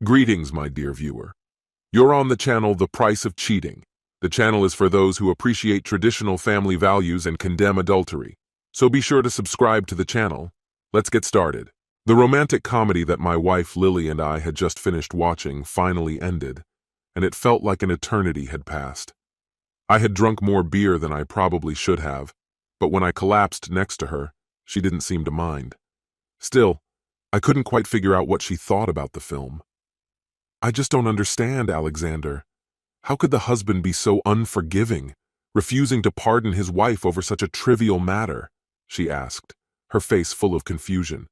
Greetings, my dear viewer. You're on the channel The Price of Cheating. The channel is for those who appreciate traditional family values and condemn adultery. So be sure to subscribe to the channel. Let's get started. The romantic comedy that my wife Lily and I had just finished watching finally ended, and it felt like an eternity had passed. I had drunk more beer than I probably should have, but when I collapsed next to her, she didn't seem to mind. Still, I couldn't quite figure out what she thought about the film. "I just don't understand, Alexander. How could the husband be so unforgiving, refusing to pardon his wife over such a trivial matter?" she asked, her face full of confusion.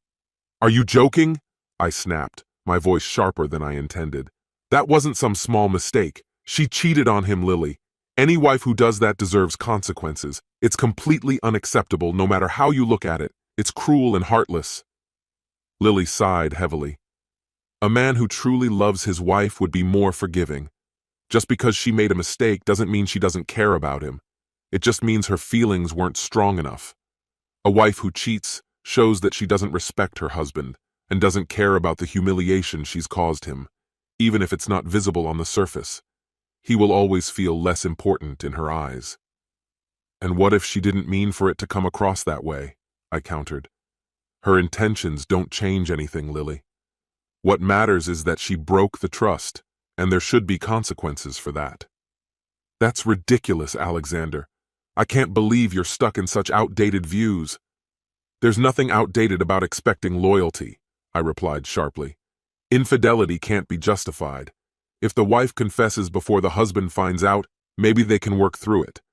"Are you joking?" I snapped, my voice sharper than I intended. "That wasn't some small mistake. She cheated on him, Lily. Any wife who does that deserves consequences. It's completely unacceptable no matter how you look at it. It's cruel and heartless." Lily sighed heavily. "A man who truly loves his wife would be more forgiving. Just because she made a mistake doesn't mean she doesn't care about him. It just means her feelings weren't strong enough. A wife who cheats shows that she doesn't respect her husband and doesn't care about the humiliation she's caused him, even if it's not visible on the surface. He will always feel less important in her eyes." "And what if she didn't mean for it to come across that way?" I countered. "Her intentions don't change anything, Lily. What matters is that she broke the trust, and there should be consequences for that." "That's ridiculous, Alexander. I can't believe you're stuck in such outdated views." "There's nothing outdated about expecting loyalty," I replied sharply. "Infidelity can't be justified. If the wife confesses before the husband finds out, maybe they can work through it.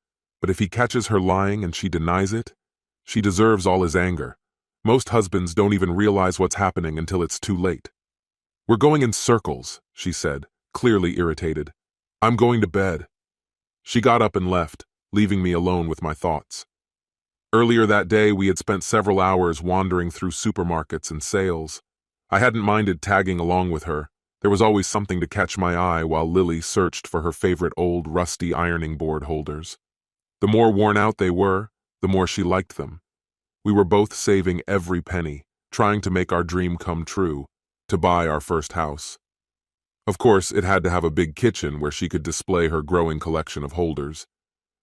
But if he catches her lying and she denies it, she deserves all his anger. Most husbands don't even realize what's happening until it's too late." "We're going in circles," she said, clearly irritated. "I'm going to bed." She got up and left, leaving me alone with my thoughts. Earlier that day, we had spent several hours wandering through supermarkets and sales. I hadn't minded tagging along with her. There was always something to catch my eye while Lily searched for her favorite old rusty ironing board holders. The more worn out they were, the more she liked them. We were both saving every penny, trying to make our dream come true, to buy our first house. Of course, it had to have a big kitchen where she could display her growing collection of holders.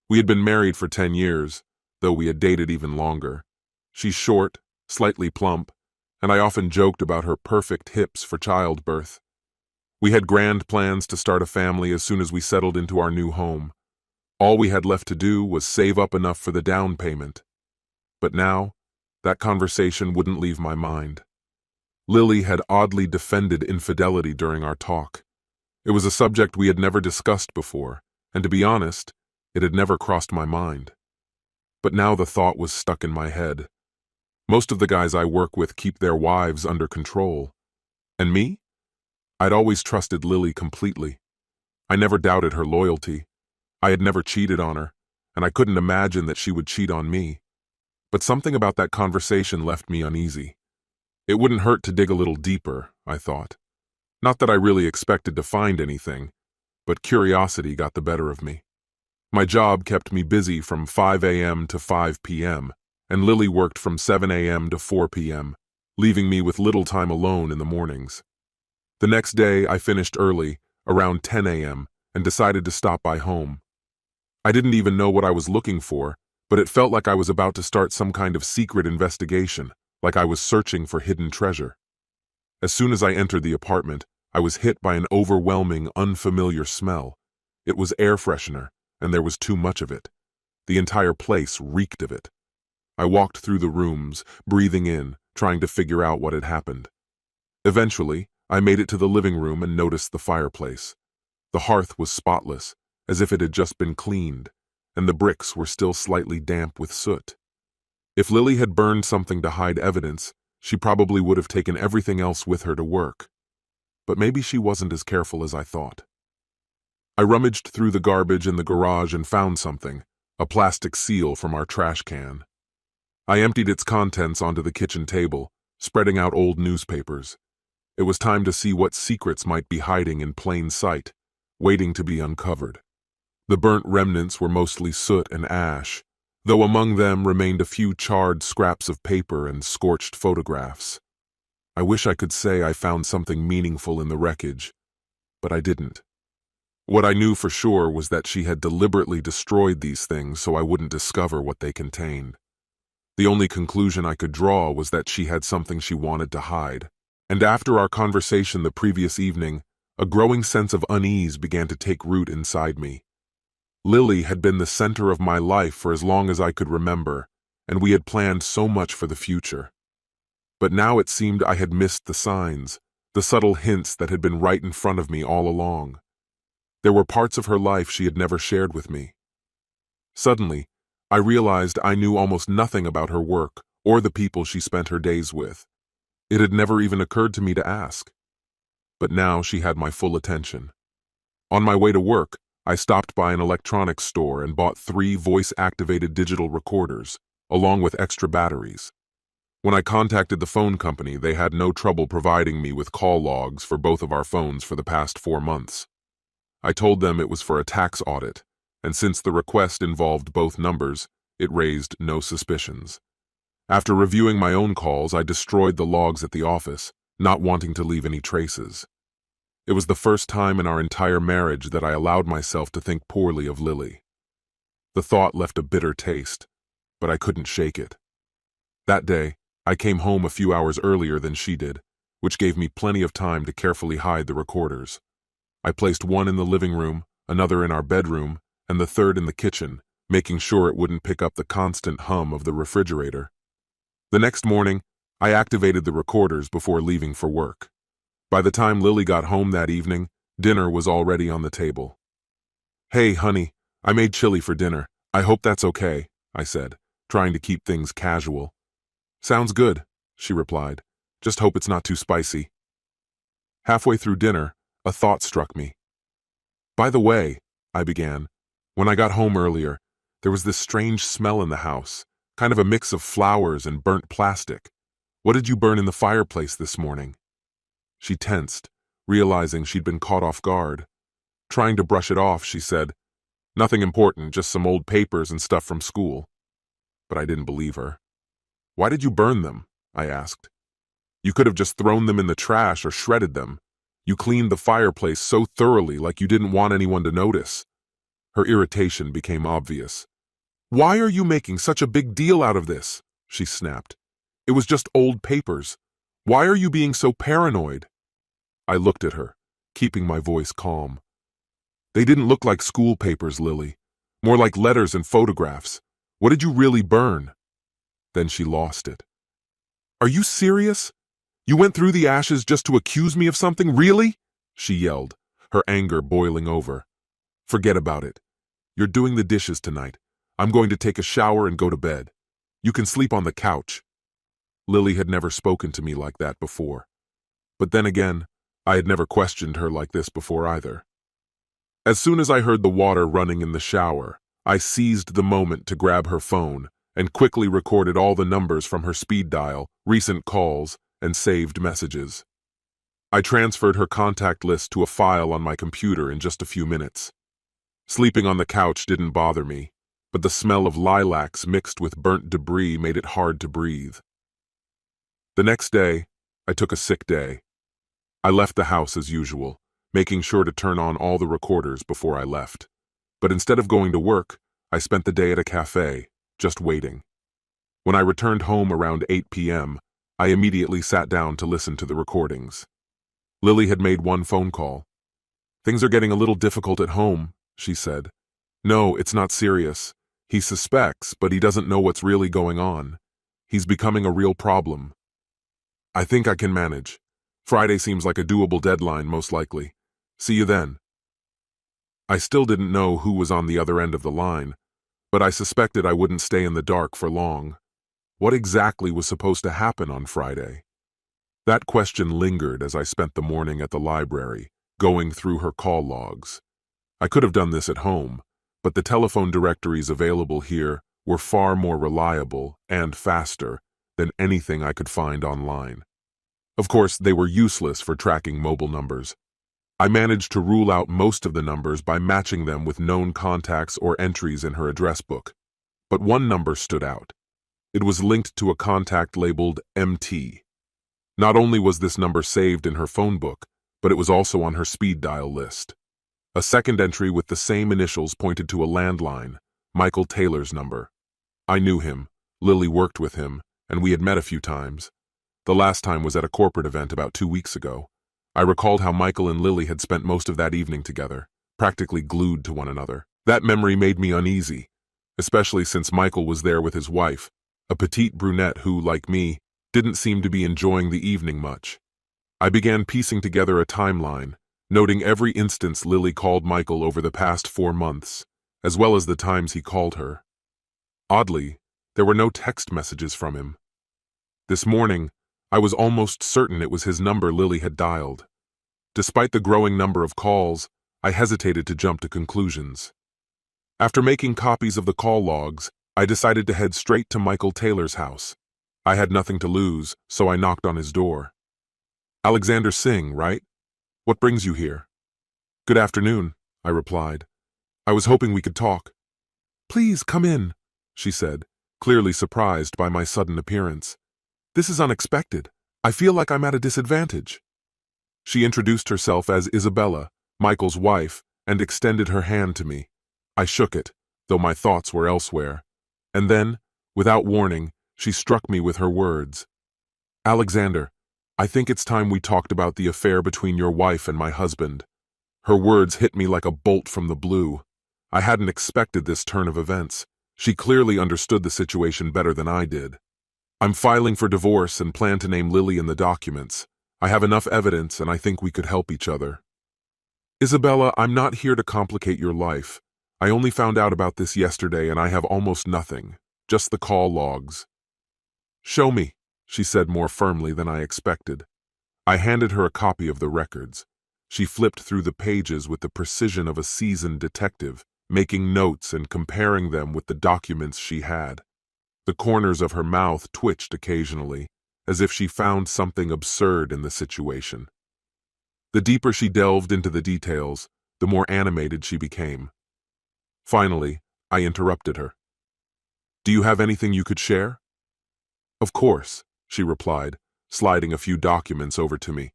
We had been married for 10 years, though we had dated even longer. She's short, slightly plump, and I often joked about her perfect hips for childbirth. We had grand plans to start a family as soon as we settled into our new home. All we had left to do was save up enough for the down payment. But now, that conversation wouldn't leave my mind. Lily had oddly defended infidelity during our talk. It was a subject we had never discussed before, and to be honest, it had never crossed my mind. But now the thought was stuck in my head. Most of the guys I work with keep their wives under control. And me? I'd always trusted Lily completely. I never doubted her loyalty. I had never cheated on her, and I couldn't imagine that she would cheat on me. But something about that conversation left me uneasy. It wouldn't hurt to dig a little deeper, I thought. Not that I really expected to find anything, but curiosity got the better of me. My job kept me busy from 5 a.m. to 5 p.m., and Lily worked from 7 a.m. to 4 p.m., leaving me with little time alone in the mornings. The next day, I finished early, around 10 a.m., and decided to stop by home. I didn't even know what I was looking for, but it felt like I was about to start some kind of secret investigation, like I was searching for hidden treasure. As soon as I entered the apartment, I was hit by an overwhelming, unfamiliar smell. It was air freshener, and there was too much of it. The entire place reeked of it. I walked through the rooms, breathing in, trying to figure out what had happened. Eventually, I made it to the living room and noticed the fireplace. The hearth was spotless, as if it had just been cleaned, and the bricks were still slightly damp with soot. If Lily had burned something to hide evidence, she probably would have taken everything else with her to work. But maybe she wasn't as careful as I thought. I rummaged through the garbage in the garage and found something, a plastic seal from our trash can. I emptied its contents onto the kitchen table, spreading out old newspapers. It was time to see what secrets might be hiding in plain sight, waiting to be uncovered. The burnt remnants were mostly soot and ash, though among them remained a few charred scraps of paper and scorched photographs. I wish I could say I found something meaningful in the wreckage, but I didn't. What I knew for sure was that she had deliberately destroyed these things so I wouldn't discover what they contained. The only conclusion I could draw was that she had something she wanted to hide. And after our conversation the previous evening, a growing sense of unease began to take root inside me. Lily had been the center of my life for as long as I could remember, and we had planned so much for the future. But now it seemed I had missed the signs, the subtle hints that had been right in front of me all along. There were parts of her life she had never shared with me. Suddenly, I realized I knew almost nothing about her work or the people she spent her days with. It had never even occurred to me to ask. But now she had my full attention. On my way to work, I stopped by an electronics store and bought 3 voice-activated digital recorders, along with extra batteries. When I contacted the phone company, they had no trouble providing me with call logs for both of our phones for the past 4 months. I told them it was for a tax audit, and since the request involved both numbers, it raised no suspicions. After reviewing my own calls, I destroyed the logs at the office, not wanting to leave any traces. It was the first time in our entire marriage that I allowed myself to think poorly of Lily. The thought left a bitter taste, but I couldn't shake it. That day, I came home a few hours earlier than she did, which gave me plenty of time to carefully hide the recorders. I placed one in the living room, another in our bedroom, and the third in the kitchen, making sure it wouldn't pick up the constant hum of the refrigerator. The next morning, I activated the recorders before leaving for work. By the time Lily got home that evening, dinner was already on the table. "Hey, honey, I made chili for dinner. I hope that's okay," I said, trying to keep things casual. "Sounds good," she replied. "Just hope it's not too spicy." Halfway through dinner, a thought struck me. "By the way," I began, "when I got home earlier, there was this strange smell in the house, kind of a mix of flowers and burnt plastic. What did you burn in the fireplace this morning?" She tensed, realizing she'd been caught off guard. Trying to brush it off, she said, "Nothing important, just some old papers and stuff from school." But I didn't believe her. "Why did you burn them?" I asked. "You could have just thrown them in the trash or shredded them. You cleaned the fireplace so thoroughly, like you didn't want anyone to notice." Her irritation became obvious. "Why are you making such a big deal out of this?" she snapped. "It was just old papers. Why are you being so paranoid?" I looked at her, keeping my voice calm. "They didn't look like school papers, Lily. More like letters and photographs. What did you really burn?" Then she lost it. "Are you serious? You went through the ashes just to accuse me of something, really?" she yelled, her anger boiling over. "Forget about it. You're doing the dishes tonight. I'm going to take a shower and go to bed. You can sleep on the couch." Lily had never spoken to me like that before. But then again, I had never questioned her like this before either. As soon as I heard the water running in the shower, I seized the moment to grab her phone and quickly recorded all the numbers from her speed dial, recent calls, and saved messages. I transferred her contact list to a file on my computer in just a few minutes. Sleeping on the couch didn't bother me, but the smell of lilacs mixed with burnt debris made it hard to breathe. The next day, I took a sick day. I left the house as usual, making sure to turn on all the recorders before I left. But instead of going to work, I spent the day at a cafe, just waiting. When I returned home around 8 p.m., I immediately sat down to listen to the recordings. Lily had made one phone call. "Things are getting a little difficult at home," she said. "No, it's not serious. He suspects, but he doesn't know what's really going on. He's becoming a real problem. I think I can manage. Friday seems like a doable deadline, most likely. See you then." I still didn't know who was on the other end of the line, but I suspected I wouldn't stay in the dark for long. What exactly was supposed to happen on Friday? That question lingered as I spent the morning at the library, going through her call logs. I could have done this at home, but the telephone directories available here were far more reliable and faster than anything I could find online. Of course, they were useless for tracking mobile numbers. I managed to rule out most of the numbers by matching them with known contacts or entries in her address book. But one number stood out. It was linked to a contact labeled MT. Not only was this number saved in her phone book, but it was also on her speed dial list. A second entry with the same initials pointed to a landline, Michael Taylor's number. I knew him, Lily worked with him, and we had met a few times. The last time was at a corporate event about 2 weeks ago. I recalled how Michael and Lily had spent most of that evening together, practically glued to one another. That memory made me uneasy, especially since Michael was there with his wife, a petite brunette who, like me, didn't seem to be enjoying the evening much. I began piecing together a timeline, noting every instance Lily called Michael over the past 4 months, as well as the times he called her. Oddly, there were no text messages from him. This morning, I was almost certain it was his number Lily had dialed. Despite the growing number of calls, I hesitated to jump to conclusions. After making copies of the call logs, I decided to head straight to Michael Taylor's house. I had nothing to lose, so I knocked on his door. "Alexander Singh, right? What brings you here?" "Good afternoon," I replied. "I was hoping we could talk." "Please come in," she said, clearly surprised by my sudden appearance. "This is unexpected. I feel like I'm at a disadvantage." She introduced herself as Isabella, Michael's wife, and extended her hand to me. I shook it, though my thoughts were elsewhere. And then, without warning, she struck me with her words. "Alexander, I think it's time we talked about the affair between your wife and my husband." Her words hit me like a bolt from the blue. I hadn't expected this turn of events. She clearly understood the situation better than I did. "I'm filing for divorce and plan to name Lily in the documents. I have enough evidence and I think we could help each other." "Isabella, I'm not here to complicate your life. I only found out about this yesterday and I have almost nothing, just the call logs." "Show me," she said more firmly than I expected. I handed her a copy of the records. She flipped through the pages with the precision of a seasoned detective, making notes and comparing them with the documents she had. The corners of her mouth twitched occasionally, as if she found something absurd in the situation. The deeper she delved into the details, the more animated she became. Finally, I interrupted her. "Do you have anything you could share?" "Of course," she replied, sliding a few documents over to me.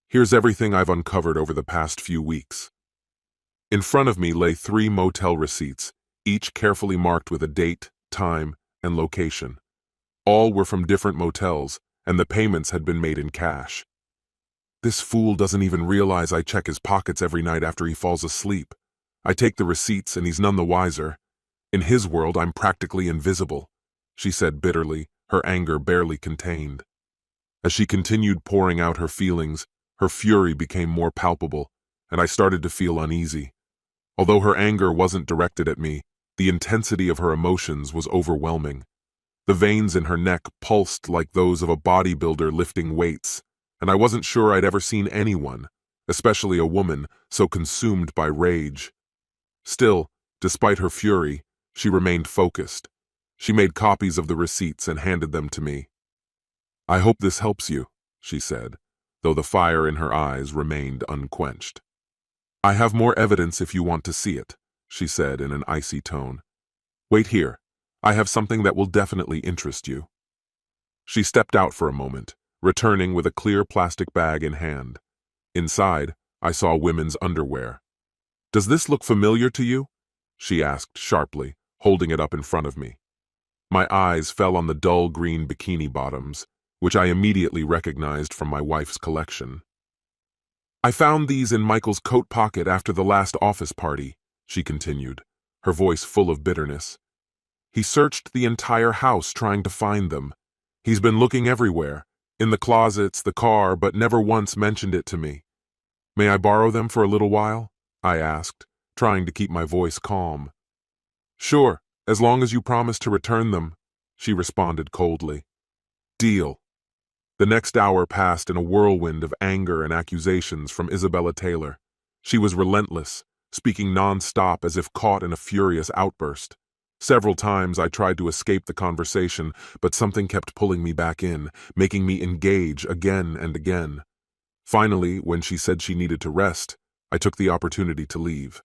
"Here's everything I've uncovered over the past few weeks." In front of me lay 3 motel receipts, each carefully marked with a date, time, and location. All were from different motels, and the payments had been made in cash. "This fool doesn't even realize I check his pockets every night after he falls asleep. I take the receipts and he's none the wiser. In his world, I'm practically invisible," she said bitterly, her anger barely contained. As she continued pouring out her feelings, her fury became more palpable, and I started to feel uneasy. Although her anger wasn't directed at me, the intensity of her emotions was overwhelming. The veins in her neck pulsed like those of a bodybuilder lifting weights, and I wasn't sure I'd ever seen anyone, especially a woman, so consumed by rage. Still, despite her fury, she remained focused. She made copies of the receipts and handed them to me. "I hope this helps you," she said, though the fire in her eyes remained unquenched. "I have more evidence if you want to see it," she said in an icy tone. "Wait here. I have something that will definitely interest you." She stepped out for a moment, returning with a clear plastic bag in hand. Inside, I saw women's underwear. "Does this look familiar to you?" she asked sharply, holding it up in front of me. My eyes fell on the dull green bikini bottoms, which I immediately recognized from my wife's collection. "I found these in Michael's coat pocket after the last office party," she continued, her voice full of bitterness. "He searched the entire house trying to find them. He's been looking everywhere, in the closets, the car, but never once mentioned it to me. May I borrow them for a little while?" I asked, trying to keep my voice calm. "Sure, as long as you promise to return them," she responded coldly. "Deal." The next hour passed in a whirlwind of anger and accusations from Isabella Taylor. She was relentless, speaking non-stop as if caught in a furious outburst. Several times I tried to escape the conversation, but something kept pulling me back in, making me engage again and again. Finally, when she said she needed to rest, I took the opportunity to leave.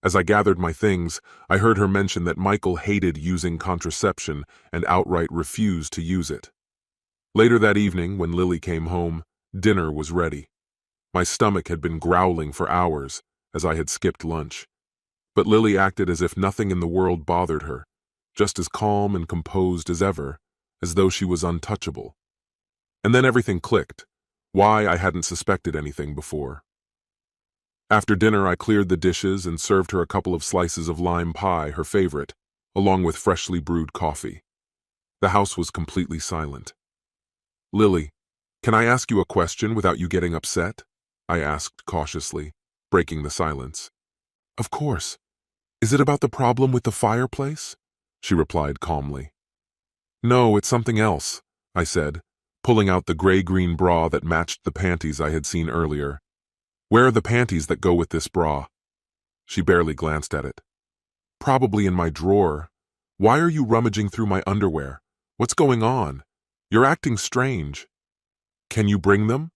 As I gathered my things, I heard her mention that Michael hated using contraception and outright refused to use it. Later that evening, when Lily came home, dinner was ready. My stomach had been growling for hours, as I had skipped lunch. But Lily acted as if nothing in the world bothered her, just as calm and composed as ever, as though she was untouchable. And then everything clicked, why I hadn't suspected anything before. After dinner, I cleared the dishes and served her a couple of slices of lime pie, her favorite, along with freshly brewed coffee. The house was completely silent. "Lily, can I ask you a question without you getting upset?" I asked cautiously, breaking the silence. "Of course. Is it about the problem with the fireplace?" she replied calmly. "No, it's something else," I said, pulling out the gray-green bra that matched the panties I had seen earlier. "Where are the panties that go with this bra?" She barely glanced at it. "Probably in my drawer. Why are you rummaging through my underwear? What's going on? You're acting strange." "Can you bring them?"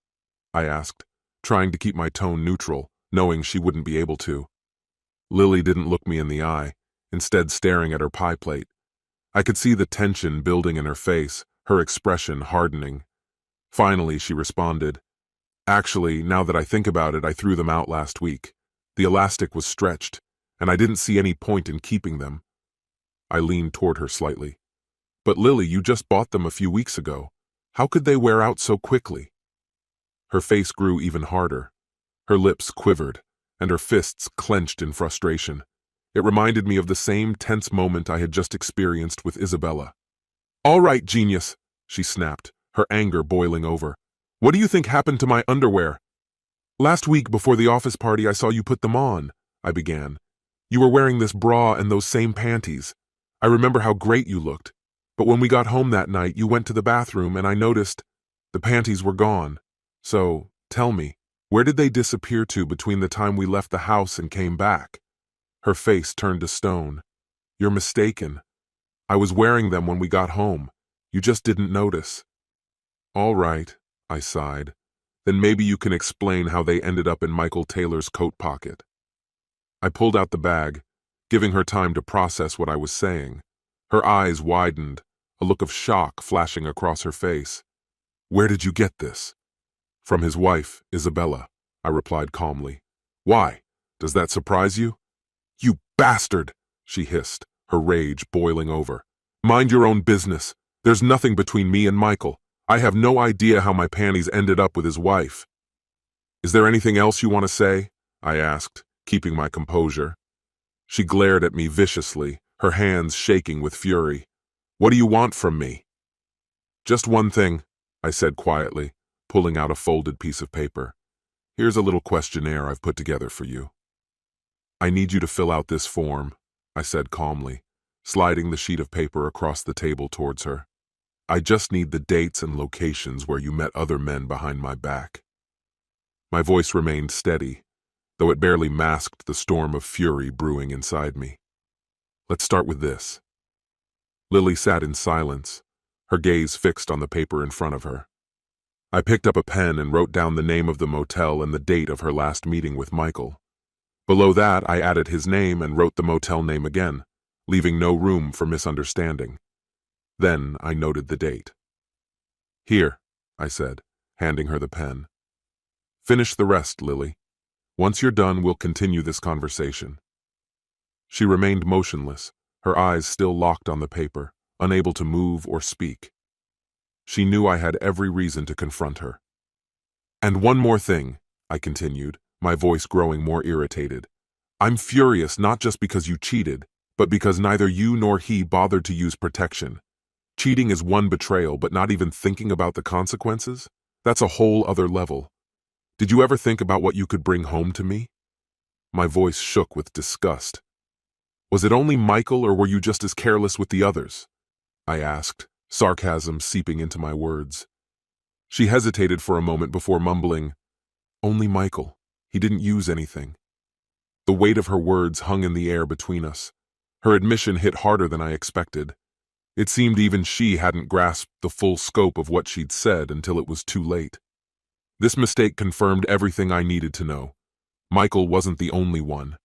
I asked, trying to keep my tone neutral, knowing she wouldn't be able to. Lily didn't look me in the eye, instead staring at her pie plate. I could see the tension building in her face, her expression hardening. Finally, she responded, "Actually, now that I think about it, I threw them out last week. The elastic was stretched, and I didn't see any point in keeping them." I leaned toward her slightly. "But Lily, you just bought them a few weeks ago. How could they wear out so quickly?" Her face grew even harder. Her lips quivered, and her fists clenched in frustration. It reminded me of the same tense moment I had just experienced with Isabella. "All right, genius," she snapped, her anger boiling over. "What do you think happened to my underwear?" "Last week before the office party I saw you put them on," I began. "You were wearing this bra and those same panties. I remember how great you looked. But when we got home that night, you went to the bathroom and I noticed the panties were gone. So, tell me, where did they disappear to between the time we left the house and came back?" Her face turned to stone. "You're mistaken. I was wearing them when we got home. You just didn't notice." "All right," I sighed. "Then maybe you can explain how they ended up in Michael Taylor's coat pocket." I pulled out the bag, giving her time to process what I was saying. Her eyes widened, a look of shock flashing across her face. "Where did you get this?" "From his wife, Isabella," I replied calmly. "Why? Does that surprise you?" "You bastard!" she hissed, her rage boiling over. "Mind your own business. There's nothing between me and Michael. I have no idea how my panties ended up with his wife." "Is there anything else you want to say?" I asked, keeping my composure. She glared at me viciously, her hands shaking with fury. "What do you want from me?" "Just one thing," I said quietly, pulling out a folded piece of paper. "Here's a little questionnaire I've put together for you. I need you to fill out this form," I said calmly, sliding the sheet of paper across the table towards her. "I just need the dates and locations where you met other men behind my back." My voice remained steady, though it barely masked the storm of fury brewing inside me. "Let's start with this." Lily sat in silence, her gaze fixed on the paper in front of her. I picked up a pen and wrote down the name of the motel and the date of her last meeting with Michael. Below that, I added his name and wrote the motel name again, leaving no room for misunderstanding. Then I noted the date. "Here," I said, handing her the pen. "Finish the rest, Lily. Once you're done, we'll continue this conversation." She remained motionless, her eyes still locked on the paper, unable to move or speak. She knew I had every reason to confront her. "And one more thing," I continued, my voice growing more irritated. "I'm furious not just because you cheated, but because neither you nor he bothered to use protection. Cheating is one betrayal, but not even thinking about the consequences? That's a whole other level. Did you ever think about what you could bring home to me?" My voice shook with disgust. "Was it only Michael, or were you just as careless with the others?" I asked, sarcasm seeping into my words. She hesitated for a moment before mumbling, "Only Michael. He didn't use anything." The weight of her words hung in the air between us. Her admission hit harder than I expected. It seemed even she hadn't grasped the full scope of what she'd said until it was too late. This mistake confirmed everything I needed to know. Michael wasn't the only one.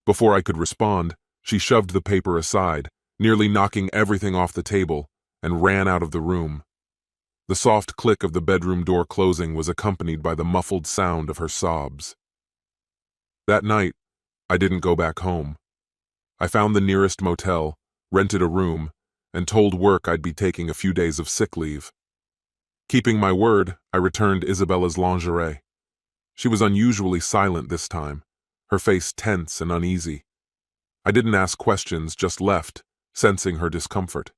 Before I could respond, she shoved the paper aside, nearly knocking everything off the table, and ran out of the room. The soft click of the bedroom door closing was accompanied by the muffled sound of her sobs. That night, I didn't go back home. I found the nearest motel, rented a room, and told work I'd be taking a few days of sick leave. Keeping my word, I returned Isabella's lingerie. She was unusually silent this time, her face tense and uneasy. I didn't ask questions, just left, sensing her discomfort.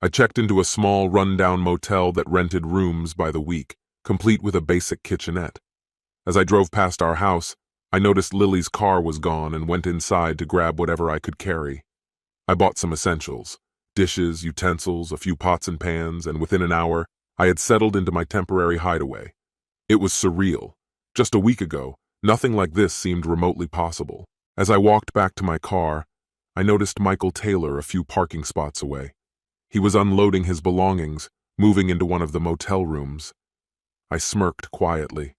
I checked into a small, run-down motel that rented rooms by the week, complete with a basic kitchenette. As I drove past our house, I noticed Lily's car was gone and went inside to grab whatever I could carry. I bought some essentials, dishes, utensils, a few pots and pans, and within an hour, I had settled into my temporary hideaway. It was surreal. Just a week ago, nothing like this seemed remotely possible. As I walked back to my car, I noticed Michael Taylor a few parking spots away. He was unloading his belongings, moving into one of the motel rooms. I smirked quietly.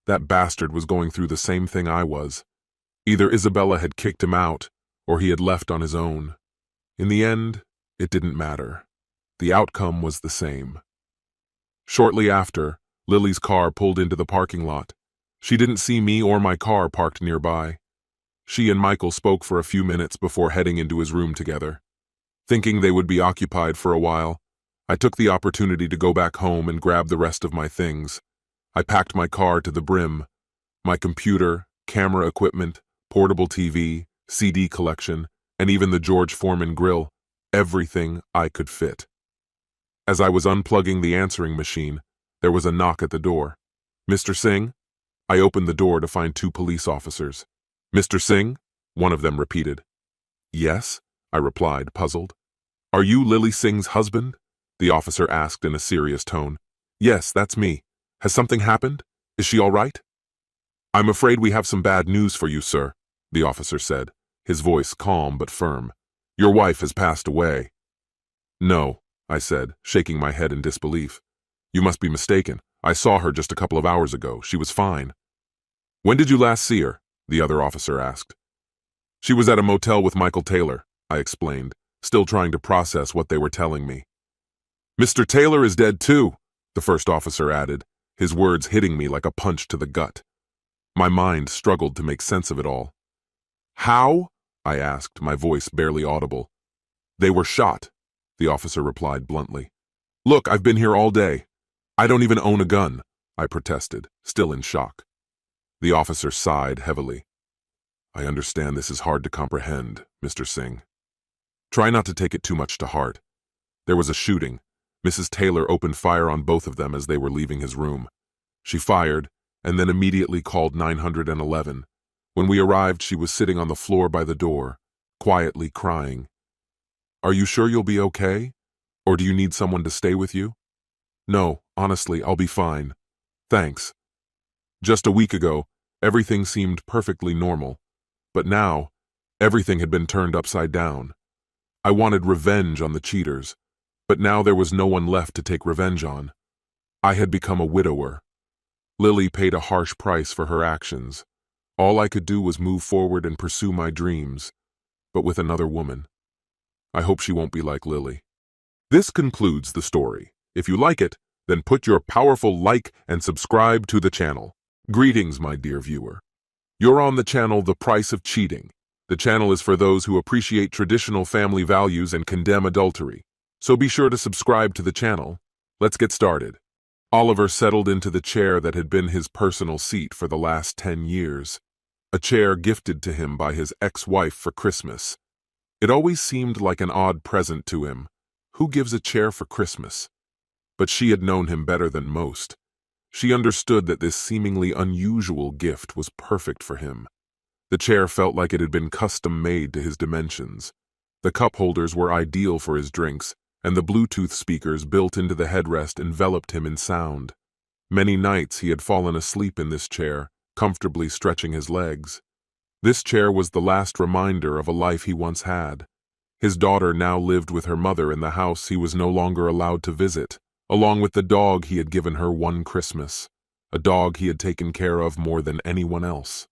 That bastard was going through the same thing I was. Either Isabella had kicked him out, or he had left on his own. In the end, it didn't matter. The outcome was the same. Shortly after, Lily's car pulled into the parking lot. She didn't see me or my car parked nearby. She and Michael spoke for a few minutes before heading into his room together. Thinking they would be occupied for a while, I took the opportunity to go back home and grab the rest of my things. I packed my car to the brim. My computer, camera equipment, portable TV, CD collection, and even the George Foreman grill, everything I could fit. As I was unplugging the answering machine, there was a knock at the door. "Mr. Singh?" I opened the door to find 2 police officers. "Mr. Singh?" one of them repeated. "Yes," I replied, puzzled. "Are you Lily Singh's husband?" the officer asked in a serious tone. "Yes, that's me. Has something happened? Is she all right?" "I'm afraid we have some bad news for you, sir," the officer said, his voice calm but firm. "Your wife has passed away." "No," I said, shaking my head in disbelief. "You must be mistaken. I saw her just a couple of hours ago. She was fine." "When did you last see her?" the other officer asked. "She was at a motel with Michael Taylor," I explained, still trying to process what they were telling me. "Mr. Taylor is dead too," the first officer added, his words hitting me like a punch to the gut. My mind struggled to make sense of it all. "How?" I asked, my voice barely audible. "They were shot," the officer replied bluntly. "Look, I've been here all day. I don't even own a gun," I protested, still in shock. The officer sighed heavily. "I understand this is hard to comprehend, Mr. Singh. Try not to take it too much to heart. There was a shooting. Mrs. Taylor opened fire on both of them as they were leaving his room. She fired, and then immediately called 911. When we arrived, she was sitting on the floor by the door, quietly crying. Are you sure you'll be okay? Or do you need someone to stay with you? No, honestly, I'll be fine. Thanks. Just a week ago, everything seemed perfectly normal. But now, everything had been turned upside down. I wanted revenge on the cheaters, but now there was no one left to take revenge on. I had become a widower. Lily paid a harsh price for her actions. All I could do was move forward and pursue my dreams, but with another woman. I hope she won't be like Lily. This concludes the story. If you like it, then put your powerful like and subscribe to the channel. Greetings, my dear viewer. You're on the channel The Price of Cheating. The channel is for those who appreciate traditional family values and condemn adultery. So be sure to subscribe to the channel. Let's get started. Oliver settled into the chair that had been his personal seat for the last 10 years. A chair gifted to him by his ex-wife for Christmas. It always seemed like an odd present to him. Who gives a chair for Christmas? But she had known him better than most. She understood that this seemingly unusual gift was perfect for him. The chair felt like it had been custom-made to his dimensions. The cup holders were ideal for his drinks, and the Bluetooth speakers built into the headrest enveloped him in sound. Many nights he had fallen asleep in this chair, comfortably stretching his legs. This chair was the last reminder of a life he once had. His daughter now lived with her mother in the house he was no longer allowed to visit, along with the dog he had given her one Christmas, a dog he had taken care of more than anyone else.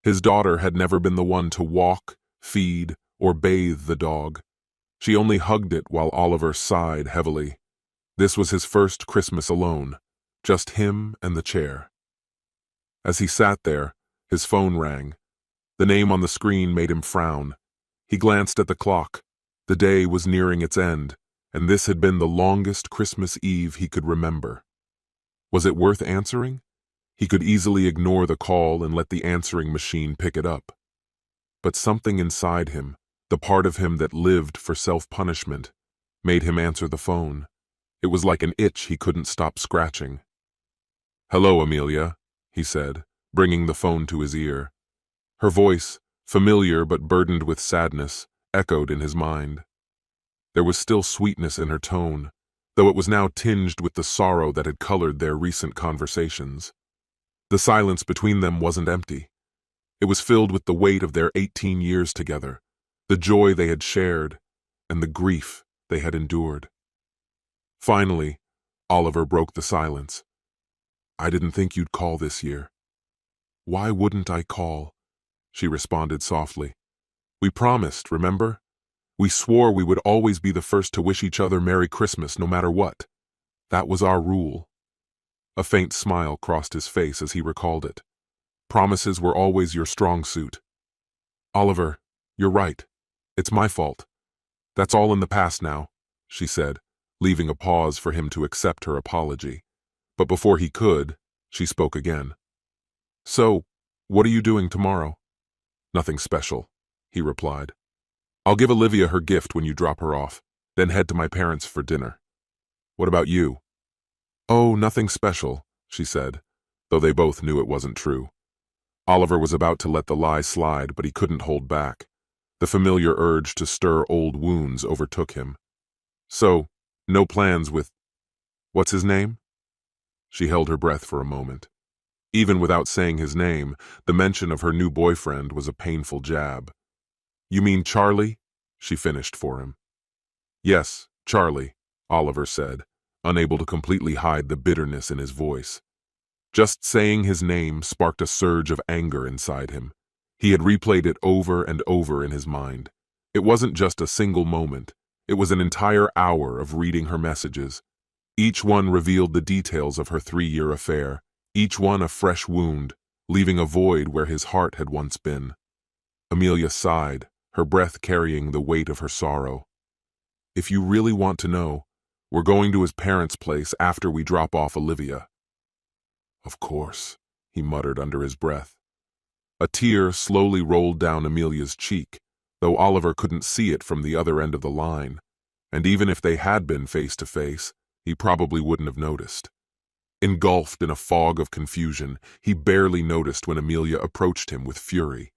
His daughter had never been the one to walk, feed, or bathe the dog. She only hugged it while Oliver sighed heavily. This was his first Christmas alone, just him and the chair. As he sat there, his phone rang. The name on the screen made him frown. He glanced at the clock. The day was nearing its end, and this had been the longest Christmas Eve he could remember. Was it worth answering? He could easily ignore the call and let the answering machine pick it up. But something inside him, the part of him that lived for self-punishment, made him answer the phone. It was like an itch he couldn't stop scratching. "Hello, Amelia," he said, bringing the phone to his ear. Her voice, familiar but burdened with sadness, echoed in his mind. There was still sweetness in her tone, though it was now tinged with the sorrow that had colored their recent conversations. The silence between them wasn't empty. It was filled with the weight of their 18 years together, the joy they had shared, and the grief they had endured. Finally, Oliver broke the silence. "I didn't think you'd call this year." "Why wouldn't I call?" she responded softly. "We promised, remember? We swore we would always be the first to wish each other Merry Christmas no matter what. That was our rule." A faint smile crossed his face as he recalled it. "Promises were always your strong suit." "Oliver, you're right. It's my fault. That's all in the past now," she said, leaving a pause for him to accept her apology. But before he could, she spoke again. "So, what are you doing tomorrow?" "Nothing special," he replied. "I'll give Olivia her gift when you drop her off, then head to my parents' for dinner. What about you?" "Oh, nothing special," she said, though they both knew it wasn't true. Oliver was about to let the lie slide, but he couldn't hold back. The familiar urge to stir old wounds overtook him. "So, no plans with... what's his name?" She held her breath for a moment. Even without saying his name, the mention of her new boyfriend was a painful jab. "You mean Charlie?" she finished for him. "Yes, Charlie," Oliver said, unable to completely hide the bitterness in his voice. Just saying his name sparked a surge of anger inside him. He had replayed it over and over in his mind. It wasn't just a single moment. It was an entire hour of reading her messages. Each one revealed the details of her 3-year affair, each one a fresh wound, leaving a void where his heart had once been. Amelia sighed, her breath carrying the weight of her sorrow. "If you really want to know, we're going to his parents' place after we drop off Olivia." "Of course," he muttered under his breath. A tear slowly rolled down Amelia's cheek, though Oliver couldn't see it from the other end of the line, and even if they had been face to face, he probably wouldn't have noticed. Engulfed in a fog of confusion, he barely noticed when Amelia approached him with fury.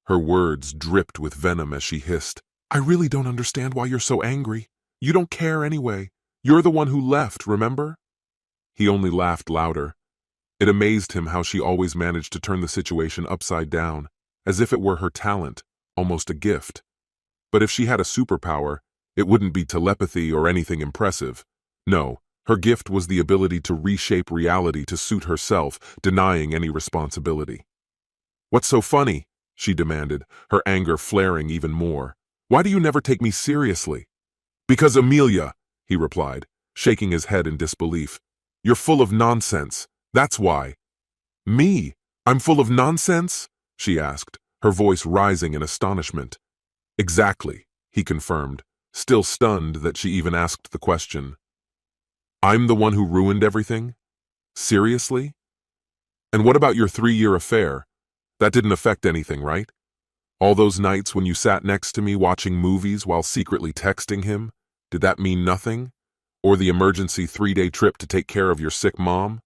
Her words dripped with venom as she hissed, "I really don't understand why you're so angry. You don't care anyway. You're the one who left, remember?" He only laughed louder. It amazed him how she always managed to turn the situation upside down, as if it were her talent, almost a gift. But if she had a superpower, it wouldn't be telepathy or anything impressive. No, her gift was the ability to reshape reality to suit herself, denying any responsibility. "What's so funny?" she demanded, her anger flaring even more. "Why do you never take me seriously?" "Because Amelia," he replied, shaking his head in disbelief. "You're full of nonsense. That's why." "Me? I'm full of nonsense?" she asked, her voice rising in astonishment. "Exactly," he confirmed, still stunned that she even asked the question. "I'm the one who ruined everything? Seriously? And what about your 3-year affair? That didn't affect anything, right? All those nights when you sat next to me watching movies while secretly texting him, did that mean nothing? Or the emergency 3-day trip to take care of your sick mom?"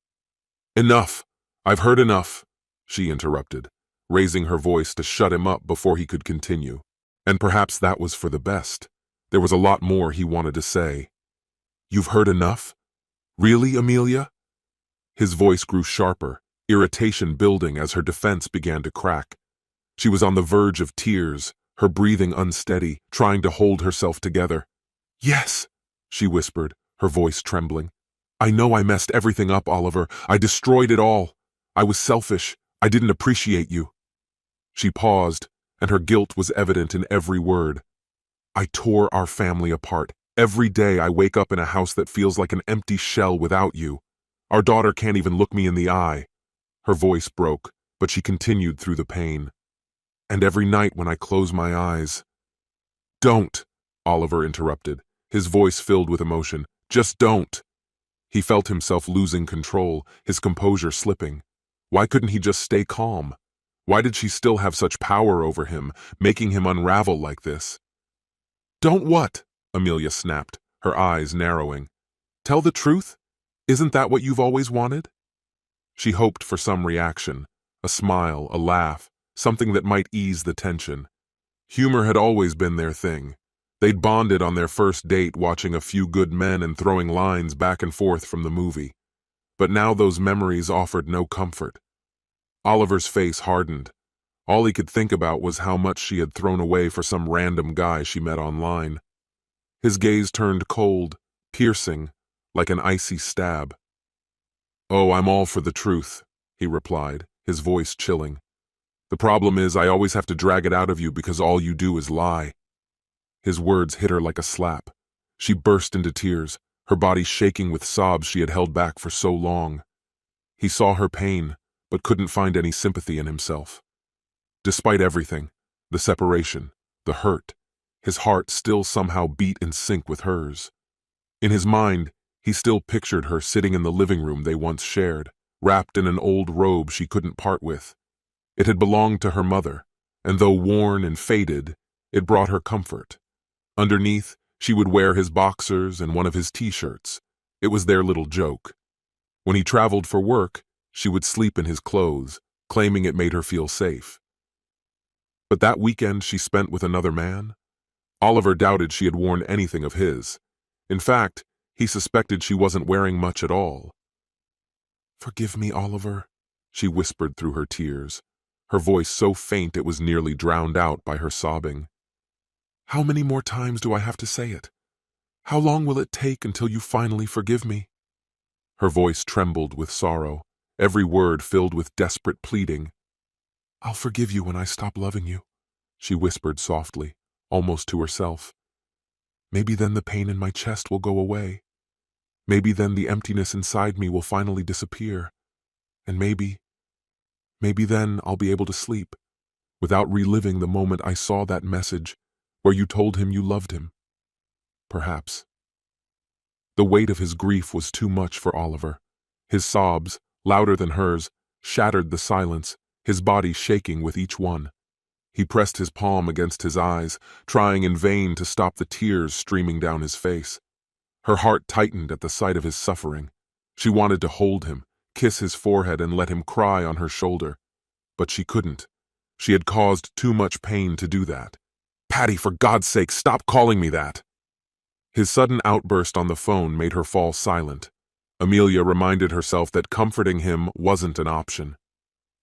"Enough! I've heard enough," she interrupted, raising her voice to shut him up before he could continue. And perhaps that was for the best. There was a lot more he wanted to say. "You've heard enough? Really, Amelia?" His voice grew sharper, irritation building as her defense began to crack. She was on the verge of tears, her breathing unsteady, trying to hold herself together. "Yes," she whispered, her voice trembling. "I know I messed everything up, Oliver. I destroyed it all. I was selfish. I didn't appreciate you." She paused, and her guilt was evident in every word. "I tore our family apart. Every day I wake up in a house that feels like an empty shell without you. Our daughter can't even look me in the eye." Her voice broke, but she continued through the pain. "And every night when I close my eyes—" "Don't," Oliver interrupted, his voice filled with emotion. "Just don't." He felt himself losing control, his composure slipping. Why couldn't he just stay calm? Why did she still have such power over him, making him unravel like this? "Don't what?" Amelia snapped, her eyes narrowing. "Tell the truth? Isn't that what you've always wanted?" She hoped for some reaction, a smile, a laugh, something that might ease the tension. Humor had always been their thing. They'd bonded on their first date watching A Few Good Men and throwing lines back and forth from the movie. But now those memories offered no comfort. Oliver's face hardened. All he could think about was how much she had thrown away for some random guy she met online. His gaze turned cold, piercing, like an icy stab. "Oh, I'm all for the truth," he replied, his voice chilling. "The problem is I always have to drag it out of you because all you do is lie." His words hit her like a slap. She burst into tears, her body shaking with sobs she had held back for so long. He saw her pain, but couldn't find any sympathy in himself. Despite everything, the separation, the hurt, his heart still somehow beat in sync with hers. In his mind, he still pictured her sitting in the living room they once shared, wrapped in an old robe she couldn't part with. It had belonged to her mother, and though worn and faded, it brought her comfort. Underneath, she would wear his boxers and one of his t-shirts. It was their little joke. When he traveled for work, she would sleep in his clothes, claiming it made her feel safe. But that weekend she spent with another man? Oliver doubted she had worn anything of his. In fact, he suspected she wasn't wearing much at all. "Forgive me, Oliver," she whispered through her tears, her voice so faint it was nearly drowned out by her sobbing. "How many more times do I have to say it? How long will it take until you finally forgive me?" Her voice trembled with sorrow, every word filled with desperate pleading. "I'll forgive you when I stop loving you," she whispered softly, almost to herself. "Maybe then the pain in my chest will go away. Maybe then the emptiness inside me will finally disappear. And maybe then I'll be able to sleep, without reliving the moment I saw that message where you told him you loved him. Perhaps." The weight of his grief was too much for Oliver. His sobs, louder than hers, shattered the silence, his body shaking with each one. He pressed his palm against his eyes, trying in vain to stop the tears streaming down his face. Her heart tightened at the sight of his suffering. She wanted to hold him, kiss his forehead and let him cry on her shoulder. But she couldn't. She had caused too much pain to do that. "Patty, for God's sake, stop calling me that!" His sudden outburst on the phone made her fall silent. Amelia reminded herself that comforting him wasn't an option.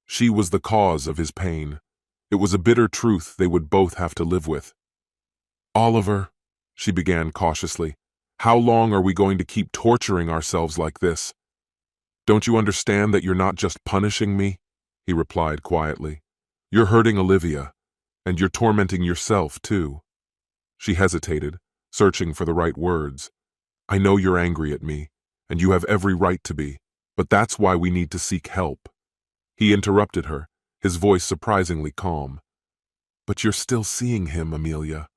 She was the cause of his pain. It was a bitter truth they would both have to live with. "Oliver," she began cautiously, "how long are we going to keep torturing ourselves like this?" "Don't you understand that you're not just punishing me?" he replied quietly. "You're hurting Olivia, and you're tormenting yourself, too." She hesitated, searching for the right words. "I know you're angry at me, and you have every right to be, but that's why we need to seek help." He interrupted her, his voice surprisingly calm. "But you're still seeing him, Amelia."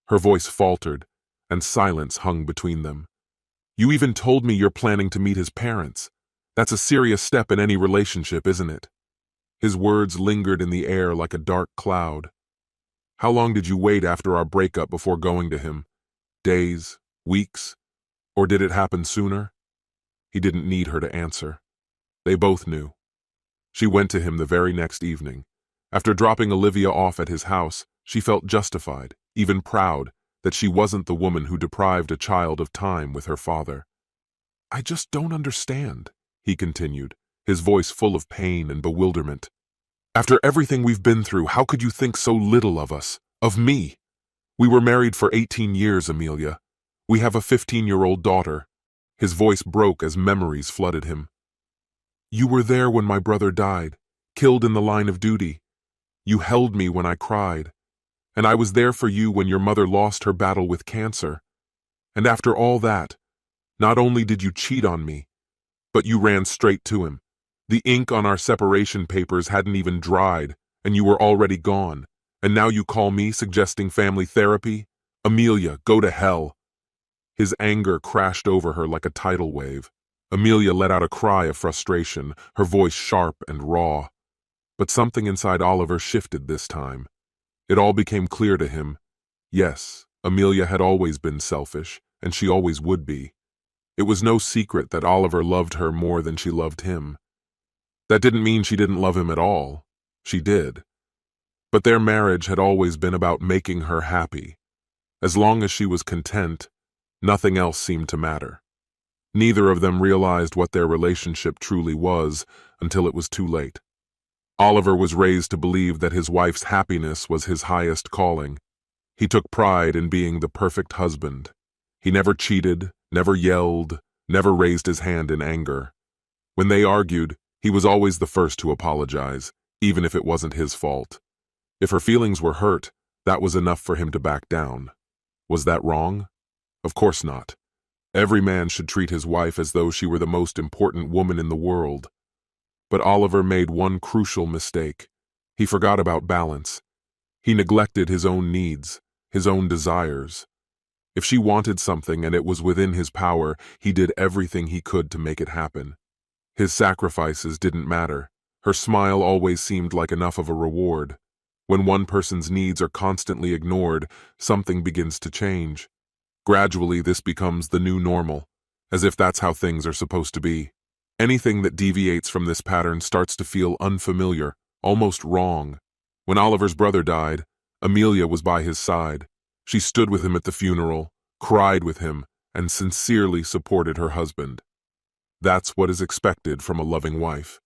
Her voice faltered, and silence hung between them. "You even told me you're planning to meet his parents. That's a serious step in any relationship, isn't it?" His words lingered in the air like a dark cloud. "How long did you wait after our breakup before going to him? Days? Weeks? Or did it happen sooner?" He didn't need her to answer. They both knew. She went to him the very next evening. After dropping Olivia off at his house, she felt justified, even proud, that she wasn't the woman who deprived a child of time with her father. "I just don't understand," he continued, his voice full of pain and bewilderment. "After everything we've been through, how could you think so little of us, of me? We were married for 18 years, Amelia. We have a 15-year-old daughter." His voice broke as memories flooded him. "You were there when my brother died, killed in the line of duty. You held me when I cried. And I was there for you when your mother lost her battle with cancer. And after all that, not only did you cheat on me, but you ran straight to him. The ink on our separation papers hadn't even dried, and you were already gone. And now you call me suggesting family therapy? Amelia, go to hell. His anger crashed over her like a tidal wave. Amelia let out a cry of frustration, her voice sharp and raw. But something inside Oliver shifted this time. It all became clear to him. Yes, Amelia had always been selfish, and she always would be. It was no secret that Oliver loved her more than she loved him. That didn't mean she didn't love him at all. She did. But their marriage had always been about making her happy. As long as she was content, nothing else seemed to matter. Neither of them realized what their relationship truly was until it was too late. Oliver was raised to believe that his wife's happiness was his highest calling. He took pride in being the perfect husband. He never cheated, never yelled, never raised his hand in anger. When they argued, he was always the first to apologize, even if it wasn't his fault. If her feelings were hurt, that was enough for him to back down. Was that wrong? Of course not. Every man should treat his wife as though she were the most important woman in the world. But Oliver made one crucial mistake. He forgot about balance. He neglected his own needs, his own desires. If she wanted something and it was within his power, he did everything he could to make it happen. His sacrifices didn't matter. Her smile always seemed like enough of a reward. When one person's needs are constantly ignored, something begins to change. Gradually, this becomes the new normal, as if that's how things are supposed to be. Anything that deviates from this pattern starts to feel unfamiliar, almost wrong. When Oliver's brother died, Amelia was by his side. She stood with him at the funeral, cried with him, and sincerely supported her husband. That's what is expected from a loving wife.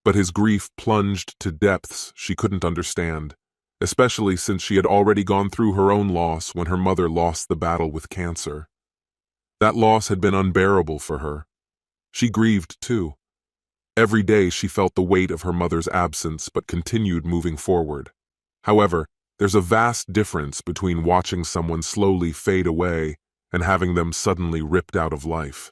But his grief plunged to depths she couldn't understand, especially since she had already gone through her own loss when her mother lost the battle with cancer. That loss had been unbearable for her. She grieved too. Every day she felt the weight of her mother's absence but continued moving forward. However, there's a vast difference between watching someone slowly fade away and having them suddenly ripped out of life.